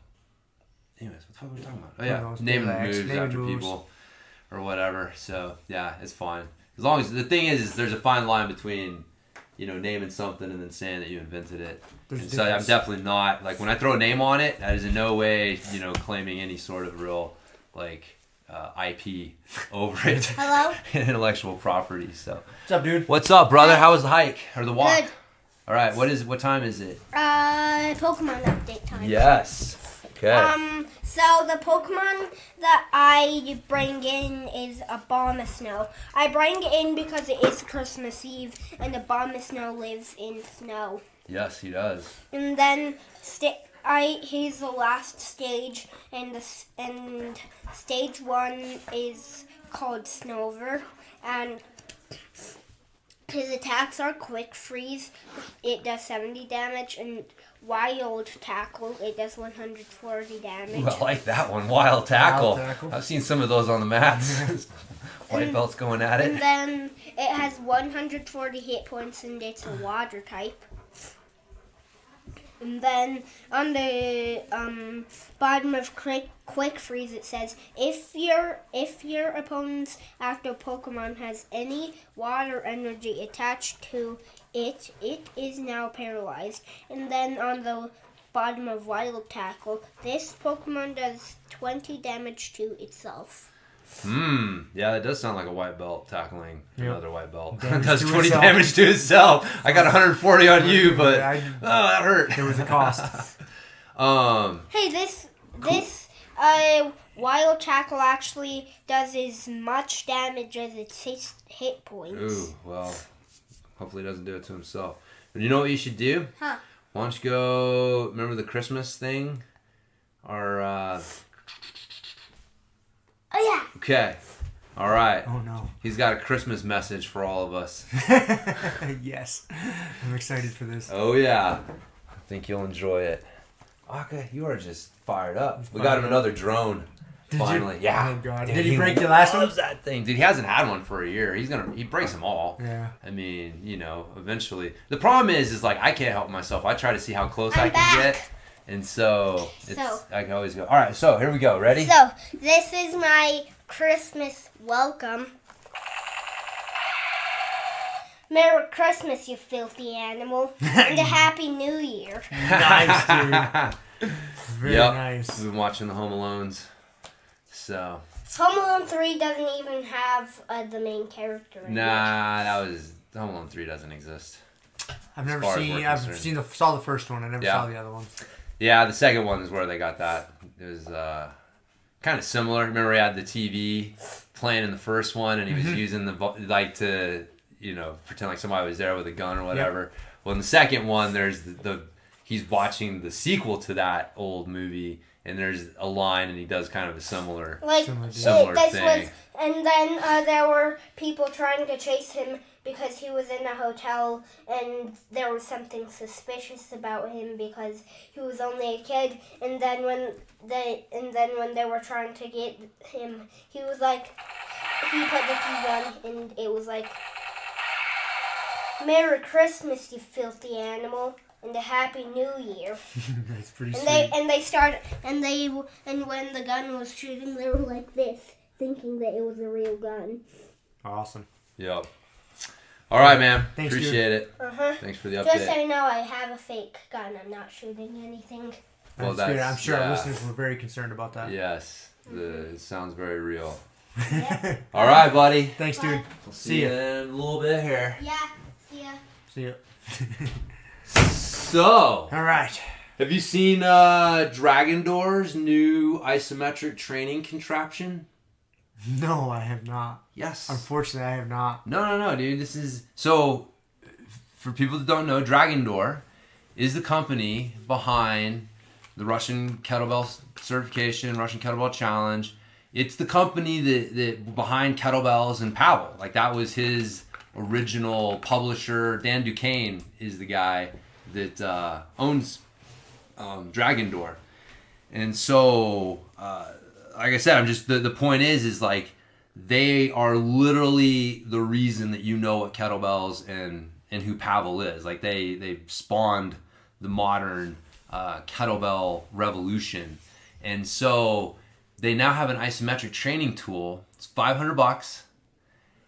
anyways, what the fuck were we talking about? Oh, yeah. Naming moves after people or whatever. So, yeah, it's fine. As long as, the thing is there's a fine line between, you know, naming something and then saying that you invented it. And so I'm definitely not, like, when I throw a name on it, that is in no way, you know, claiming any sort of real, like, IP over it.
Hello?
Intellectual property, so.
What's up, dude?
What's up, brother? How was the hike or the walk?
Good.
All right, what time is it?
Pokemon update time.
Yes. Okay.
So the Pokemon that I bring in is a Abomasnow. I bring it in because it is Christmas Eve, and the Abomasnow lives in snow.
Yes, he does.
And then he's the last stage, and stage 1 is called Snover, and his attacks are Quick Freeze. It does 70 damage, and Wild Tackle. It does 140 damage.
Ooh, I like that one. Wild tackle.
Wild tackle.
I've seen some of those on the mats. White belts going at
And
it.
then it has 140 hit points, and it's a water type. And then on the bottom of Quick Freeze, it says if your opponent's active Pokemon has any water energy attached to it, it is now paralyzed. And then on the bottom of Wild Tackle, this Pokemon does 20 damage to itself.
Yeah, that does sound like a white belt tackling another white belt.
Damage
Does
to
20
itself.
damage to itself. I got 140 on you, but that hurt.
There was a cost.
Hey, this Wild Tackle actually does as much damage as its hit points.
Ooh, well, hopefully he doesn't do it to himself. And you know what you should do?
Huh.
Why don't you go, remember the Christmas thing? Our,
Oh yeah.
okay. All right.
Oh, no.
He's got a Christmas message for all of us.
Yes. I'm excited for this.
Oh, yeah. I think you'll enjoy it. Aka, you are just fired up. We got him another drone.
Did
Finally.
you?
Yeah.
Oh, God.
Dude,
Did he break the last one?
loves that thing. Dude, he hasn't had one for a year. He breaks them all.
Yeah.
I mean, you know, eventually. The problem is like I can't help myself. I try to see how close
I'm
I can
back.
get. And so,
So-
I can always go. All right, so here we go. Ready?
So this is my Christmas welcome. Merry Christmas, you filthy animal, and a Happy New Year.
Nice, dude. Very
Yep.
nice.
We've been watching the Home Alones. So,
Home Alone 3 doesn't even have the main character in it.
nah, Home Alone 3 doesn't exist.
I've never
far as
seen.
we're
I've
concerned.
seen saw the first one. I never
Yeah.
saw the other ones.
Yeah, the second one is where they got that. It was kind of similar. Remember, he had the TV playing in the first one, and he was using to, you know, pretend like somebody was there with a gun or whatever. Well, in the second one, there's he's watching the sequel to that old movie, and there's a line, and he does kind of a similar
Similar
thing.
And then there were people trying to chase him because he was in a hotel, and there was something suspicious about him because he was only a kid. And then when they were trying to get him, he was like, he put the TV on, and it was like, "Merry Christmas, you filthy animal, and a Happy New Year."
That's pretty
And
sweet.
and when the gun was shooting, they were like this, thinking that it was a real gun.
Awesome.
Yep. All right, man.
Thanks,
Appreciate it.
Uh-huh.
Thanks for the update.
Just so you know, I have a fake gun. I'm not shooting anything.
Well,
That's good. I'm sure
yeah.
our listeners were very concerned about that.
Yes, it sounds very real.
Yeah.
All right, buddy.
Thanks, dude.
We'll
See ya.
in a little bit here.
Yeah. See ya.
See ya.
So,
All right.
have you seen Dragon Door's new isometric training contraption?
No, I have not.
Yes.
Unfortunately, I have not.
No, dude. This is so. For people that don't know, Dragon Door is the company behind the Russian kettlebell certification, Russian kettlebell challenge. It's the company that behind kettlebells and Pavel. Like that was his original publisher. Dan Duquesne is the guy that owns Dragon Door. And so, like I said, I'm just the point is like they are literally the reason that you know what kettlebells and who Pavel is. Like they spawned the modern kettlebell revolution. And so they now have an isometric training tool. It's $500,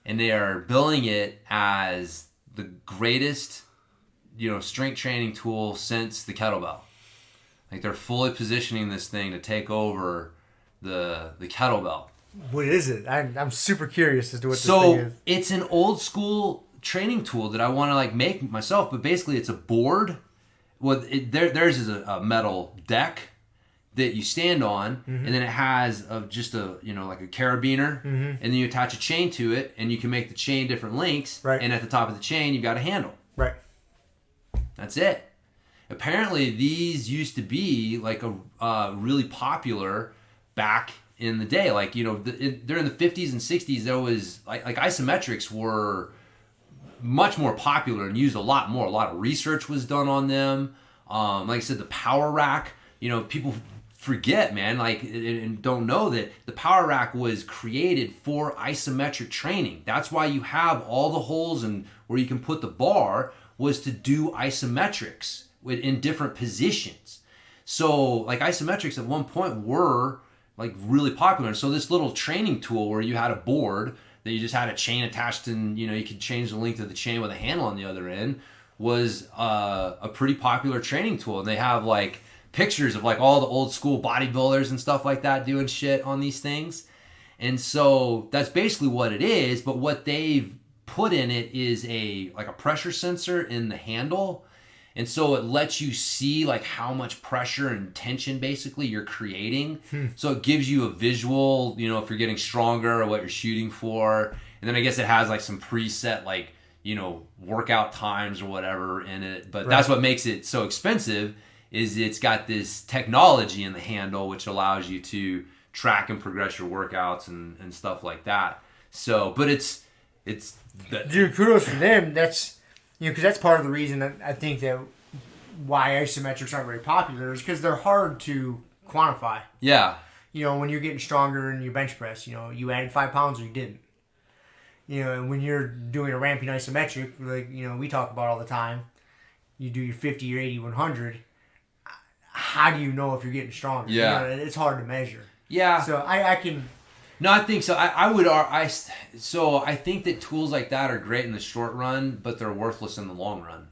and they are billing it as the greatest, strength training tool since the kettlebell. Like they're fully positioning this thing to take over the kettlebell.
What is it? I'm super curious as to what this thing is.
So it's an old school training tool that I want to like make myself, but basically it's a board. Well, theirs is a metal deck that you stand on, and then it has just a like a carabiner, and then you attach a chain to it, and you can make the chain different lengths.
Right.
And at the top of the chain, you got a handle.
Right.
That's it. Apparently, these used to be like a really popular back in the day. Like during the 50s and 60s, there was like isometrics were much more popular and used a lot more. A lot of research was done on them. Like I said, the power rack. People forget, man, and don't know that the power rack was created for isometric training. That's why you have all the holes and where you can put the bar was to do isometrics in different positions. So like isometrics at one point were like really popular. So this little training tool where you had a board that you just had a chain attached and you could change the length of the chain with a handle on the other end was a pretty popular training tool. And they have like pictures of like all the old school bodybuilders and stuff like that doing shit on these things. And so that's basically what it is. But what they've put in it is a pressure sensor in the handle. And so it lets you see like how much pressure and tension basically you're creating. So it gives you a visual, if you're getting stronger or what you're shooting for. And then I guess it has like some preset like, workout times or whatever in it. But that's what makes it so expensive is it's got this technology in the handle which allows you to track and progress your workouts and stuff like that. So, but it's
dude, kudos for them. That's because that's part of the reason that I think that why isometrics aren't very popular is because they're hard to quantify.
Yeah.
When you're getting stronger in your bench press, you added 5 pounds or you didn't. And when you're doing a ramping isometric, like we talk about all the time, you do your 50, your 80, 100. How do you know if you're getting stronger?
Yeah.
It's hard to measure.
Yeah.
So I can.
No, I think so. I think that tools like that are great in the short run, but they're worthless in the long run.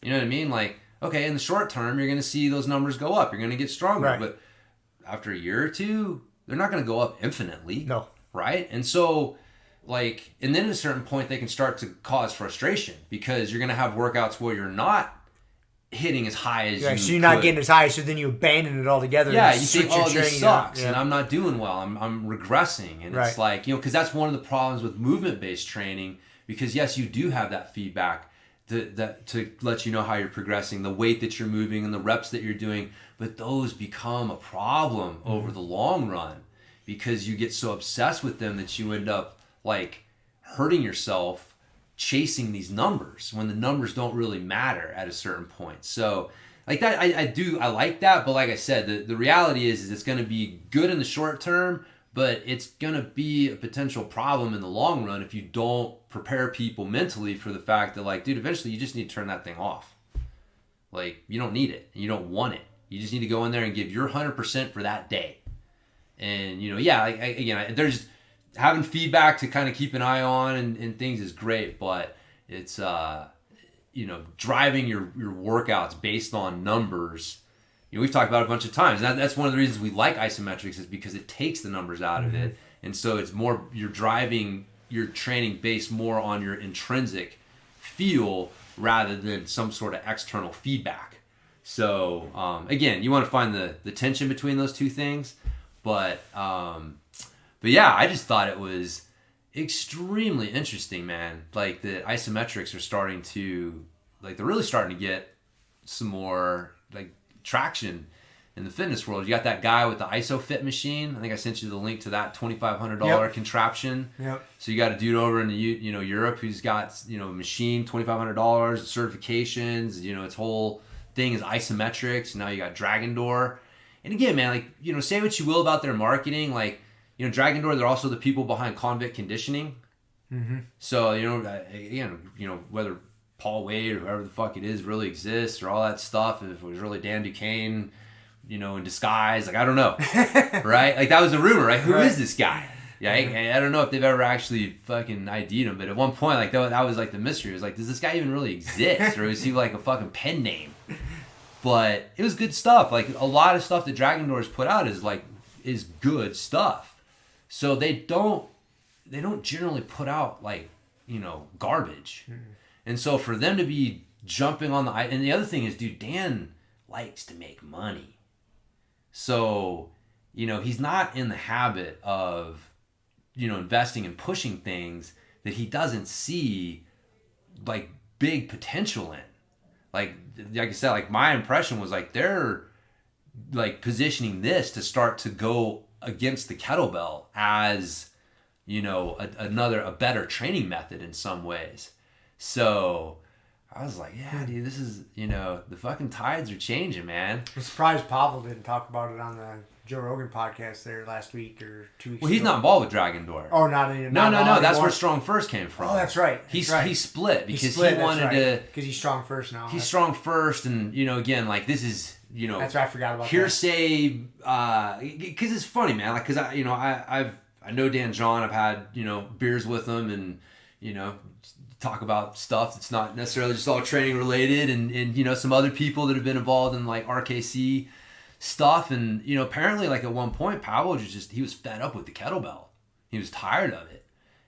You know what I mean? Like, okay, in the short term, you're going to see those numbers go up. You're going to get stronger.
Right.
But after a year or two, they're not going to go up infinitely.
No.
Right? And so, and then at a certain point, they can start to cause frustration because you're going to have workouts where you're not hitting as high as you
so you're not getting as high, so then you abandon it altogether.
Yeah, you think, this sucks,
and
I'm not doing well. I'm regressing, and it's like because that's one of the problems with movement-based training. Because yes, you do have that feedback to let you know how you're progressing, the weight that you're moving, and the reps that you're doing. But those become a problem over the long run because you get so obsessed with them that you end up like hurting yourself chasing these numbers when the numbers don't really matter at a certain point. So like that, I like that. But like I said, the reality is it's going to be good in the short term, but it's going to be a potential problem in the long run if you don't prepare people mentally for the fact that like, dude, eventually you just need to turn that thing off. Like you don't need it. You don't want it. You just need to go in there and give your 100% for that day. And there's having feedback to kind of keep an eye on and things is great, but it's driving your workouts based on numbers. We've talked about it a bunch of times. That's one of the reasons we like isometrics is because it takes the numbers out of it, and so it's more you're driving your training based more on your intrinsic feel rather than some sort of external feedback. So again, you want to find the tension between those two things, but yeah, I just thought it was extremely interesting, man. Like the isometrics are starting to, they're really starting to get some more traction in the fitness world. You got that guy with the ISOFIT machine. I think I sent you the link to that $2,500 contraption.
Yep.
So you got a dude over in the Europe who's got a machine, $2,500, certifications. Its whole thing is isometrics. Now you got Dragon Door. And again, man, like say what you will about their marketing, like Dragon Door, they're also the people behind Convict Conditioning.
Mm-hmm.
So again, whether Paul Wade or whoever the fuck it is really exists or all that stuff, if it was really Dan Duquesne, in disguise, like I don't know, right? Like that was a rumor, right? Who is this guy? Yeah, I don't know if they've ever actually fucking ID'd him, but at one point, like that was like the mystery. It was like, does this guy even really exist, or is he like a fucking pen name? But it was good stuff. Like a lot of stuff that Dragon Doors put out is good stuff. So they don't generally put out like garbage. Mm-hmm. And so for them to be jumping on and the other thing is, dude, Dan likes to make money. So, he's not in the habit of, investing and pushing things that he doesn't see like big potential in. Like I said, like my impression was like they're like positioning this to start to go against the kettlebell as, a better training method in some ways. So I was like, yeah, dude, this is, the fucking tides are changing, man.
I'm surprised Pavel didn't talk about it on the Joe Rogan podcast there last week or 2 weeks ago.
Well, he's not involved with Dragon Door.
Oh, not anymore.
No. That's where Strong First came from.
Oh, that's right.
He split because he wanted to.
Because he's Strong First now.
He's Strong First, and again, like this is
That's right. I forgot about
hearsay. Because it's funny, man. Like, because I know Dan John. I've had beers with him, and talk about stuff that's not necessarily just all training related, and some other people that have been involved in like RKC stuff, and apparently like at one point Pavel he was fed up with the kettlebell. He was tired of it,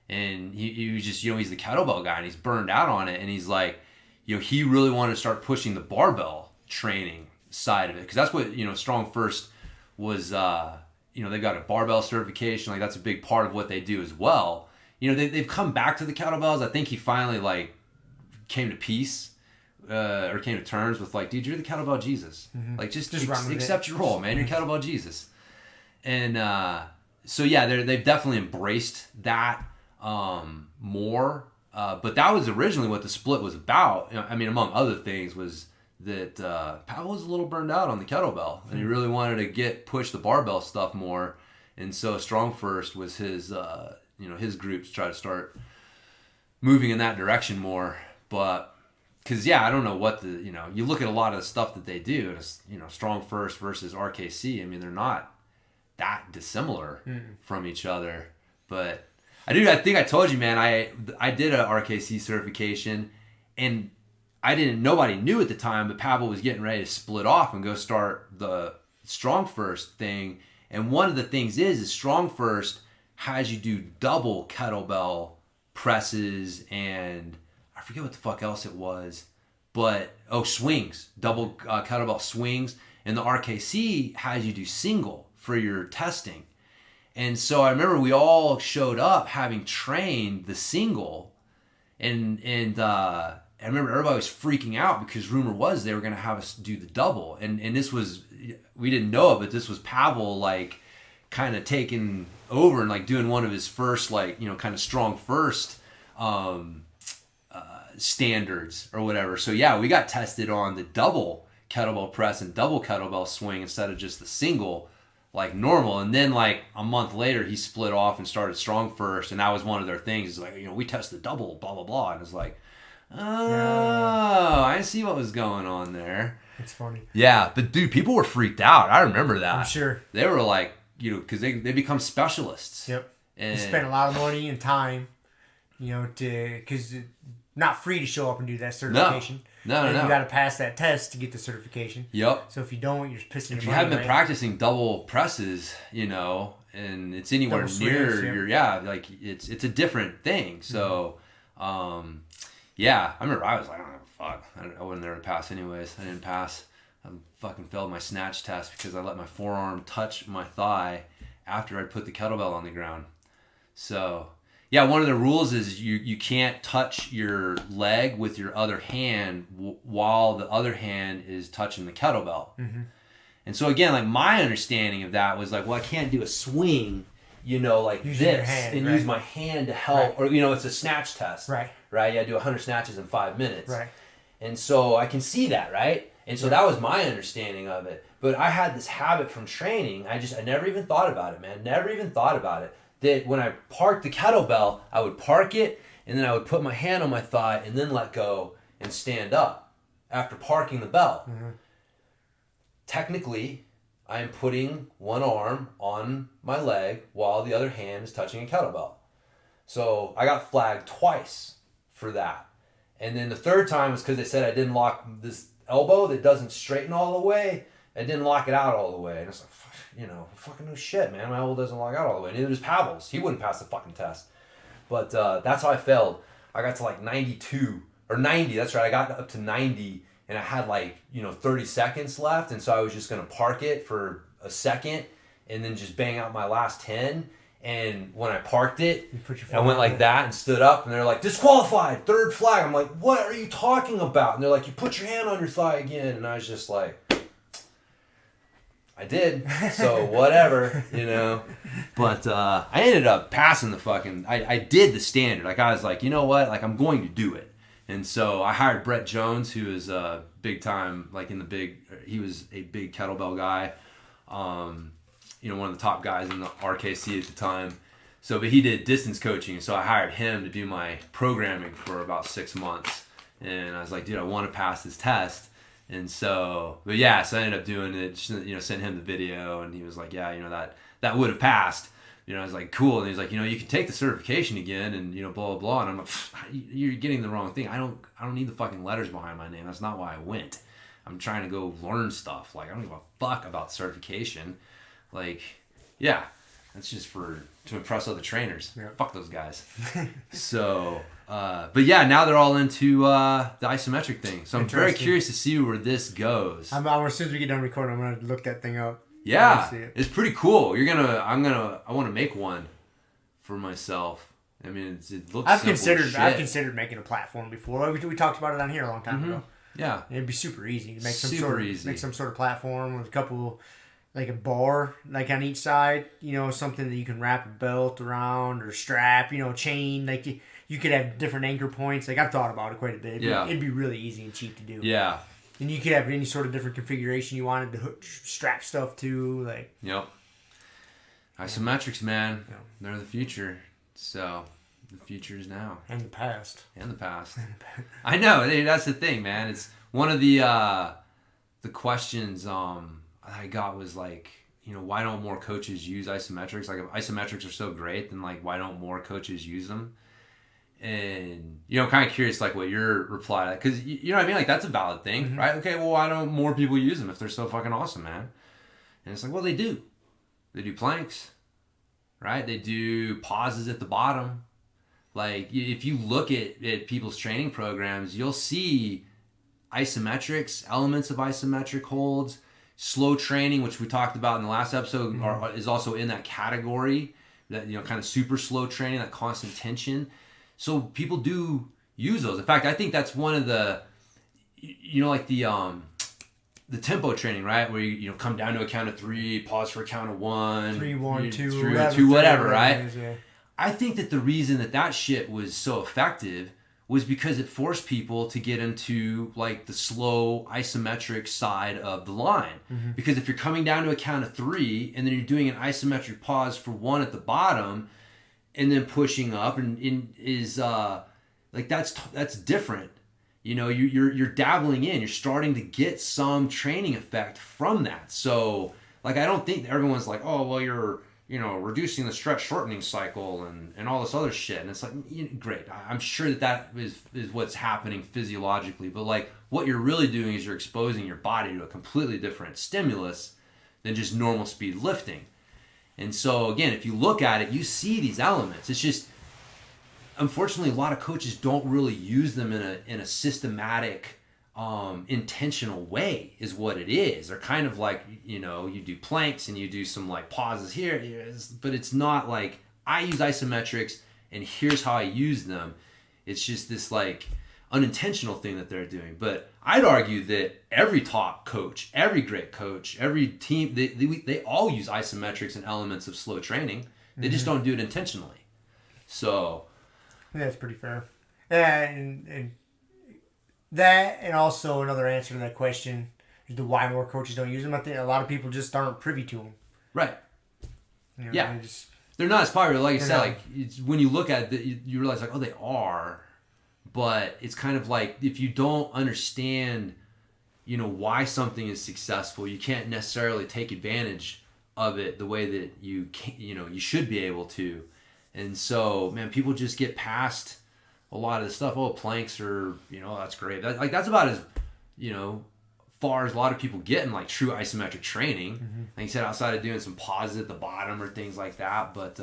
and he was just he's the kettlebell guy, and he's burned out on it, and he's like he really wanted to start pushing the barbell training side of it, because that's what Strong First was. They've got a barbell certification, like that's a big part of what they do as well. They've come back to the kettlebells. I think he finally like came to peace or came to terms with like, dude, you're the kettlebell Jesus. Mm-hmm. Like just accept your role, man. You're kettlebell Jesus. And so yeah, they've definitely embraced that more. But that was originally what the split was about. I mean, among other things, was that Pavel was a little burned out on the kettlebell, and he really wanted to push the barbell stuff more. And so Strong First was his his group to try to start moving in that direction more. But because I don't know what you look at a lot of the stuff that they do, and it's, Strong First versus RKC. I mean, they're not that dissimilar from each other. But I think I told you, man, I did a RKC certification, and nobody knew at the time, but Pavel was getting ready to split off and go start the Strong First thing. And one of the things is Strong First has you do double kettlebell presses, and I forget what the fuck else it was, but swings, double kettlebell swings, and the RKC has you do single for your testing. And so I remember we all showed up having trained the single, and I remember everybody was freaking out because rumor was they were going to have us do the double, and this was, we didn't know it, but this was Pavel like kind of taking over and like doing one of his first like kind of Strong First standards or whatever. So yeah, we got tested on the double kettlebell press and double kettlebell swing instead of just the single like normal. And then like a month later he split off and started Strong First, and that was one of their things. It's like, we test the double blah blah blah, and it's like, I see what was going on there.
It's funny.
Yeah, but dude, people were freaked out. I remember that.
I'm sure.
They were like, because they become specialists.
Yep.
And
they spend a lot of money and time, because not free to show up and do that certification.
No.
You got to pass that test to get the certification.
Yep.
So if you don't, you're pissing your money.
If you haven't been practicing double presses, and it's anywhere
double
near
swings,
like it's a different thing. So, I remember I was like, oh, fuck, I wasn't there to pass anyways. I didn't pass. I fucking failed my snatch test because I let my forearm touch my thigh after I put the kettlebell on the ground. So, Yeah, one of the rules is you can't touch your leg with your other hand while the other hand is touching the kettlebell.
Mm-hmm.
And so again, like my understanding of that was like, well, I can't do a swing, like
using
this
your hand,
and
right.
use my hand to help, or it's a snatch test,
Right.
Right? Yeah, do 100 snatches in 5 minutes,
Right.
And so I can see that, right? And so that was my understanding of it. But I had this habit from training. I never even thought about it, man. Never even thought about it. That when I parked the kettlebell, I would park it, and then I would put my hand on my thigh and then let go and stand up after parking the bell.
Mm-hmm.
Technically, I am putting one arm on my leg while the other hand is touching a kettlebell. So I got flagged twice for that. And then the third time was because they said I didn't lock this elbow that doesn't straighten all the way. I didn't lock it out all the way. And it's like, fucking no shit, man. My elbow doesn't lock out all the way. Neither does Pavel's. He wouldn't pass the fucking test. But that's how I failed. I got to like 92 or 90. That's right. I got up to 90 and I had 30 seconds left. And so I was just going to park it for a second and then just bang out my last 10. And when I parked it, I went like that and stood up and they're like, disqualified, third flag. I'm like, what are you talking about? And they're like, you put your hand on your thigh again. And I was just like, I did, so whatever, But I ended up passing the fucking, I did the standard. Like, I was like, you know what? Like, I'm going to do it. And so I hired Brett Jones, who is big time, he was a big kettlebell guy. One of the top guys in the RKC at the time. So, but he did distance coaching. So I hired him to do my programming for about 6 months. And I was like, dude, I want to pass this test. And so, but yeah, so I ended up doing it, sent him the video, and he was like, yeah, that would have passed. I was like, cool. And he's like, you can take the certification again and, blah, blah, blah. And I'm like, you're getting the wrong thing. I don't need the fucking letters behind my name. That's not why I went. I'm trying to go learn stuff. Like, I don't give a fuck about certification. Like, yeah, that's just to impress other trainers. Yeah. Fuck those guys. So, but yeah, now they're all into the isometric thing. So I'm very curious to see where this goes.
As soon as we get done recording, I'm gonna look that thing up.
Yeah, it's pretty cool. I want to make one for myself. I mean, it looks. I've
considered making a platform before. We talked about it on here a long time ago.
Yeah,
it'd be super easy to make some sort of platform with a couple. Like a bar, like on each side, something that you can wrap a belt around or strap, chain. Like you could have different anchor points. Like I've thought about it quite a bit. It'd be really easy and cheap to do.
Yeah.
And you could have any sort of different configuration you wanted to strap stuff to. Like.
Yep. Isometrics, man. Yep. They're the future. So the future is now.
And the past.
I know. That's the thing, man. It's one of the questions. I got was like, why don't more coaches use isometrics? Like, if isometrics are so great, then like, why don't more coaches use them? And I'm kind of curious, like, what your reply, because you know what I mean, like that's a valid thing, mm-hmm. right? Okay, well, why don't more people use them if they're so fucking awesome, man? And it's like, well, they do planks, right? They do pauses at the bottom. Like, if you look at people's training programs, you'll see isometrics, elements of isometric holds. Slow training, which we talked about in the last episode, mm-hmm. is also in that category. That kind of super slow training, that constant tension. So people do use those. In fact, I think that's one of the, like the tempo training, right? Where you come down to a count of 3, pause for a count of 1,
3, 1, 2,
3, 1, 2, whatever, right?
Is, yeah.
I think that the reason that shit was so effective was because it forced people to get into like the slow isometric side of the line. Mm-hmm. Because if you're coming down to a count of 3 and then you're doing an isometric pause for 1 at the bottom and then pushing up and is like that's different. You're dabbling in, you're starting to get some training effect from that. So like I don't think everyone's like, oh well, you're reducing the stretch shortening cycle and all this other shit. And it's like, great. I'm sure that is what's happening physiologically. But like what you're really doing is you're exposing your body to a completely different stimulus than just normal speed lifting. And so again, if you look at it, you see these elements. It's just, unfortunately, a lot of coaches don't really use them in a systematic, intentional way is what it is. They're kind of like, you do planks and you do some like pauses here, but it's not like I use isometrics and here's how I use them. It's just this like unintentional thing that they're doing. But I'd argue that every top coach, every great coach, every team, they all use isometrics and elements of slow training. They just don't do it intentionally. So
yeah, that's pretty fair. And that, and also another answer to that question is the why more coaches don't use them. I think a lot of people just aren't privy to them.
Right.
You know,
yeah. They're not as popular. Like you said, like when you look at it, you realize like, oh, they are. But it's kind of like if you don't understand, why something is successful, you can't necessarily take advantage of it the way that you should be able to. And so, man, people just get past a lot of the stuff. Oh, planks are, that's great. That's about as, far as a lot of people get in like true isometric training. Like you said, outside of doing some pauses at the bottom or things like that. But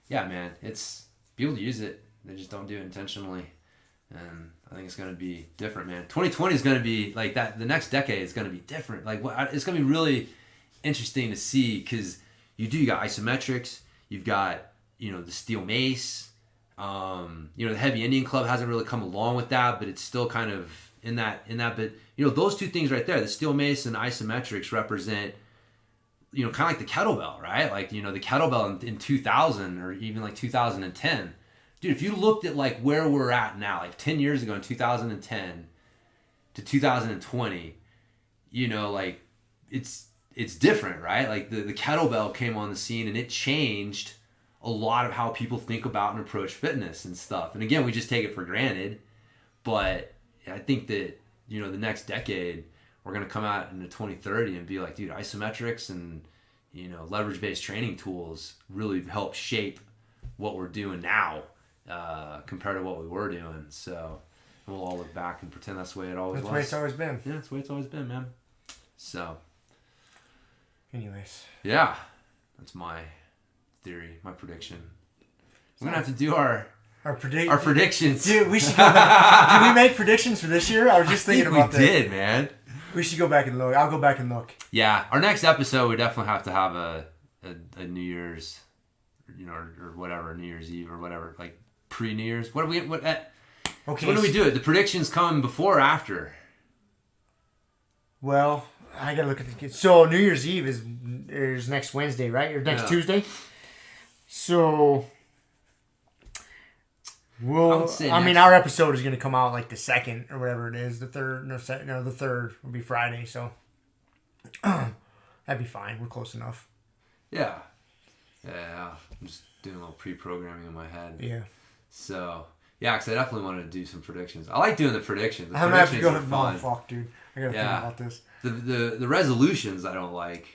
yeah, man, it's people use it. They just don't do it intentionally. And I think it's going to be different, man. 2020 is going to be like that. The next decade is going to be different. Like it's going to be really interesting to see because you got isometrics. You've got, the steel mace. The heavy Indian club hasn't really come along with that, but it's still kind of in that. But, those two things right there, the steel mace and isometrics represent, kind of like the kettlebell, right? Like, the kettlebell in 2000 or even like 2010. Dude, if you looked at like where we're at now, like 10 years ago in 2010 to 2020, like it's different, right? Like the kettlebell came on the scene and it changed a lot of how people think about and approach fitness and stuff. And again, we just take it for granted. But I think that, the next decade, we're going to come out into 2030 and be like, dude, isometrics and, leverage-based training tools really help shape what we're doing now. Compared to what we were doing. So we'll all look back and pretend that's the way it always was.
That's the way it's always been.
Yeah, that's the way it's always been, man. So
anyways.
Yeah. That's my theory, my prediction. We're going to have to do our predictions.
Dude, we should go back. Did we make predictions for this year? I was just thinking about that.
We did, man.
We should go back and look. I'll go back and look.
Yeah. Our next episode, we definitely have to have a New Year's, or whatever, New Year's Eve or whatever, like pre-New Year's. Okay. So when do we do it? The predictions come before or after?
Well, I gotta look at the. So New Year's Eve is next Wednesday, right? Or next Tuesday. So our episode is gonna come out like the 2nd or whatever it is. The 3rd. The 3rd will be Friday. So that'd be fine. We're close enough.
Yeah. Yeah. I'm just doing a little pre-programming in my head.
Yeah.
So, yeah, because I definitely wanted to do some predictions. I like doing the predictions.
I'm going to have to go to fun. Fuck, dude. I got to think about this.
The resolutions I don't like,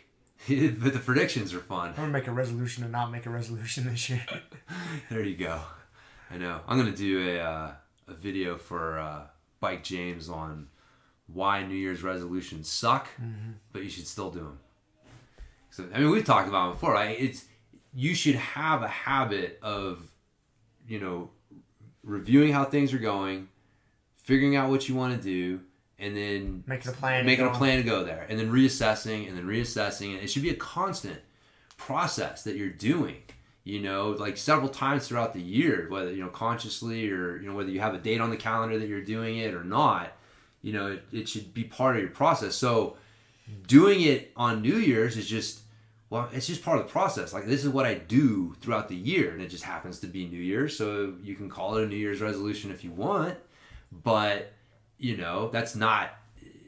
but the predictions are fun.
I'm going to make a resolution to not make a resolution this year.
There you go. I know. I'm going to do a video for Bike James on why New Year's resolutions suck, but you should still do them. So, we've talked about it before. Right? You should have a habit of, reviewing how things are going, figuring out what you want to do, and then
making a plan
to go there, and then reassessing, and it should be a constant process that you're doing, like several times throughout the year, whether, consciously or, whether you have a date on the calendar that you're doing it or not, it should be part of your process. So doing it on New Year's is just, it's just part of the process. Like, this is what I do throughout the year, and it just happens to be New Year's, so you can call it a New Year's resolution if you want, but, that's not,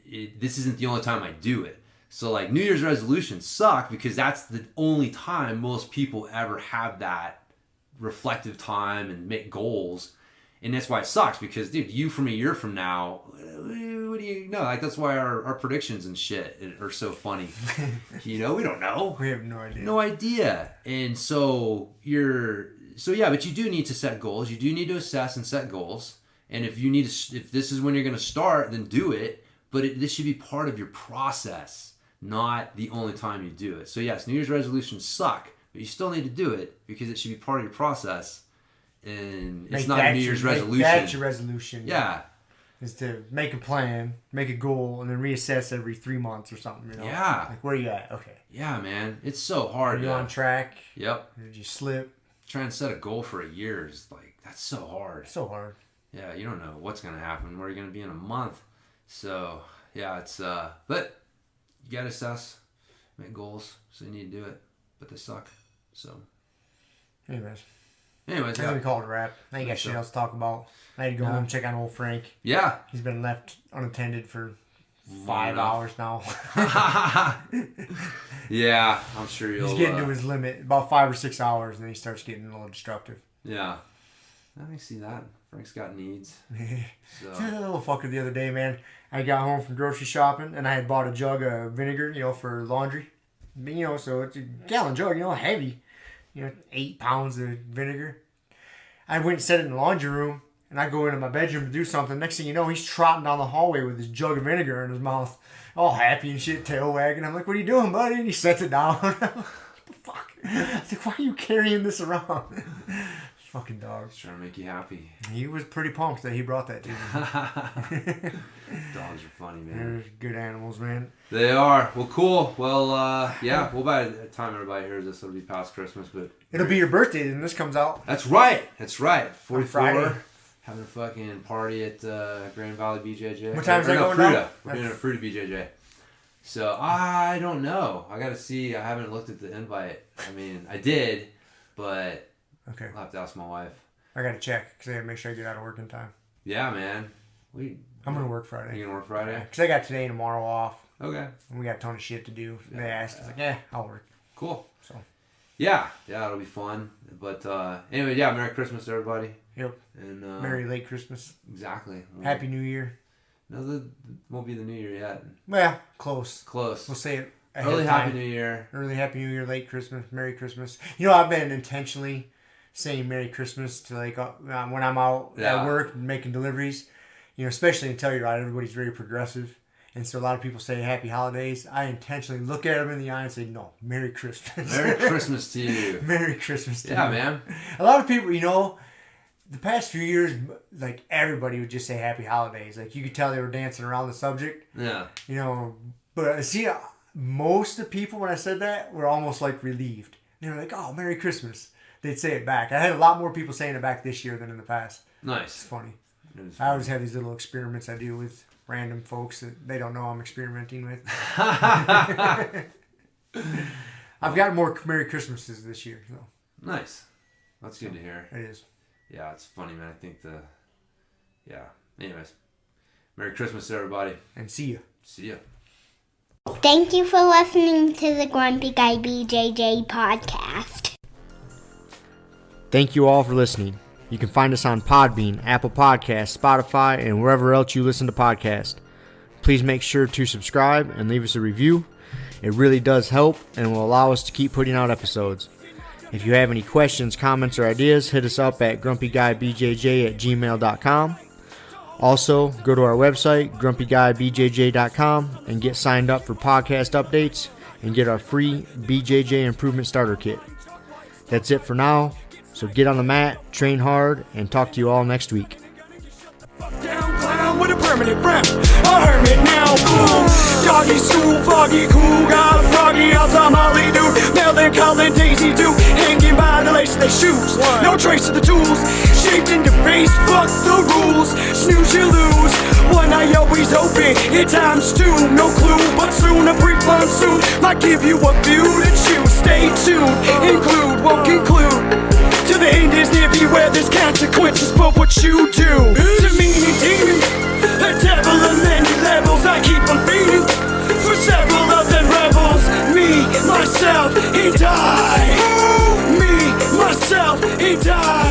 this isn't the only time I do it. So, like, New Year's resolutions suck because that's the only time most people ever have that reflective time and make goals, and that's why it sucks because, dude, you from a year from now, what do you know? Like, that's why our predictions and shit are so funny. We don't know.
We have no idea.
No idea. And so but you do need to set goals. You do need to assess and set goals. And if this is when you're going to start, then do it. But this should be part of your process, not the only time you do it. So yes, New Year's resolutions suck, but you still need to do it because it should be part of your process. And it's not a New Year's resolution.
That's your resolution.
Yeah.
Is to make a plan, make a goal, and then reassess every 3 months or something.
Yeah.
Like, where are you at? Okay.
Yeah, man. It's so hard.
Are you on track?
Yep.
Did you slip?
trying to set a goal for a year is like, that's so hard.
So hard.
Yeah, you don't know what's going to happen, where you're going to be in a month. So, yeah, it's, but you got to assess, make goals, so you need to do it, but they suck. So,
Anyways,
yeah.
I think we call it a wrap. I ain't got shit else to talk about. I had to go home and check on old Frank.
Yeah.
He's been left unattended for 5 hours now.
Yeah, I'm sure
He's getting to his limit, about 5 or 6 hours, and then he starts getting a little destructive.
Yeah. I see that. Frank's got needs. So.
A little fucker the other day, man. I got home from grocery shopping, and I had bought a jug of vinegar, for laundry. So it's a gallon jug, heavy. 8 pounds of vinegar. I went and set it in the laundry room, and I go into my bedroom to do something. Next thing you know, he's trotting down the hallway with his jug of vinegar in his mouth, all happy and shit, tail wagging. I'm like, what are you doing, buddy? And he sets it down. What the fuck? I was like, why are you carrying this around? Fucking dog.
He's trying to make you happy.
He was pretty pumped that he brought that to me.
Dogs are funny, man.
They're good animals, man.
They are. Well, cool. Well, yeah. Well, by the time everybody hears this, it'll be past Christmas, but
it'll be your birthday when this comes out.
That's right. 44.
Friday.
Having a fucking party at Grand Valley BJJ.
What time is that going
Fruita.
down?
We're doing a Fruita BJJ. So I don't know. I got to see. I haven't looked at the invite. I mean, I did, but.
Okay.
I'll have to ask my wife.
I gotta check because I gotta make sure I get out of work in time.
Yeah, man.
I'm gonna work Friday.
You gonna work Friday?
Because I got today and tomorrow off.
Okay.
And we got a ton of shit to do. Yeah. They asked. I was like, I'll work.
Cool.
So.
Yeah, it'll be fun. But anyway, yeah, Merry Christmas to everybody.
Yep.
And
Merry late Christmas.
Exactly.
Happy New Year.
No, won't be the New Year yet.
Well, close.
We'll
say it.
Early Happy New Year.
Early Happy New Year, late Christmas, Merry Christmas. I've been intentionally saying Merry Christmas to when I'm out at work and making deliveries, especially in Telluride, everybody's very progressive. And so a lot of people say Happy Holidays. I intentionally look at them in the eye and say, no, Merry Christmas.
Merry Christmas to you.
Merry Christmas to you.
Yeah, man.
A lot of people, the past few years, everybody would just say Happy Holidays. You could tell they were dancing around the subject.
Yeah.
But see, most of the people when I said that were almost relieved. They were like, oh, Merry Christmas. They'd say it back. I had a lot more people saying it back this year than in the past.
Nice.
It's funny. I always have these little experiments I do with random folks that they don't know I'm experimenting with. I've got more Merry Christmases this year. So.
Nice. That's good to hear.
It is.
Yeah, it's funny, man. I think anyways. Merry Christmas to everybody.
And see you.
See ya.
Thank you for listening to the Grumpy Guy BJJ Podcast.
Thank you all for listening. You can find us on Podbean, Apple Podcasts, Spotify, and wherever else you listen to podcasts. Please make sure to subscribe and leave us a review. It really does help and will allow us to keep putting out episodes. If you have any questions, comments, or ideas, hit us up at grumpyguybjj@gmail.com. Also, go to our website, grumpyguybjj.com, and get signed up for podcast updates and get our free BJJ Improvement Starter Kit. That's it for now. So get on the mat, train hard, and talk to you all next week.
With a permanent friend, a hermit now, boom. Doggy stool, foggy, cool, got a froggy outside Molly dude. Melvin, Colin, Daisy Duke, hanging by the lace of their shoes. No trace of the tools, shaped in your face, fuck the rules. Snooze, you lose. One eye always open, at times two, no clue. But soon a brief monsoon might give you a view to choose. Stay tuned, include, won't conclude. To the end is near, beware there's consequences for what you do. To me, demon, a devil of many levels, I keep on feeding. For several of them rebels, me, myself, and I. Me, myself, and I.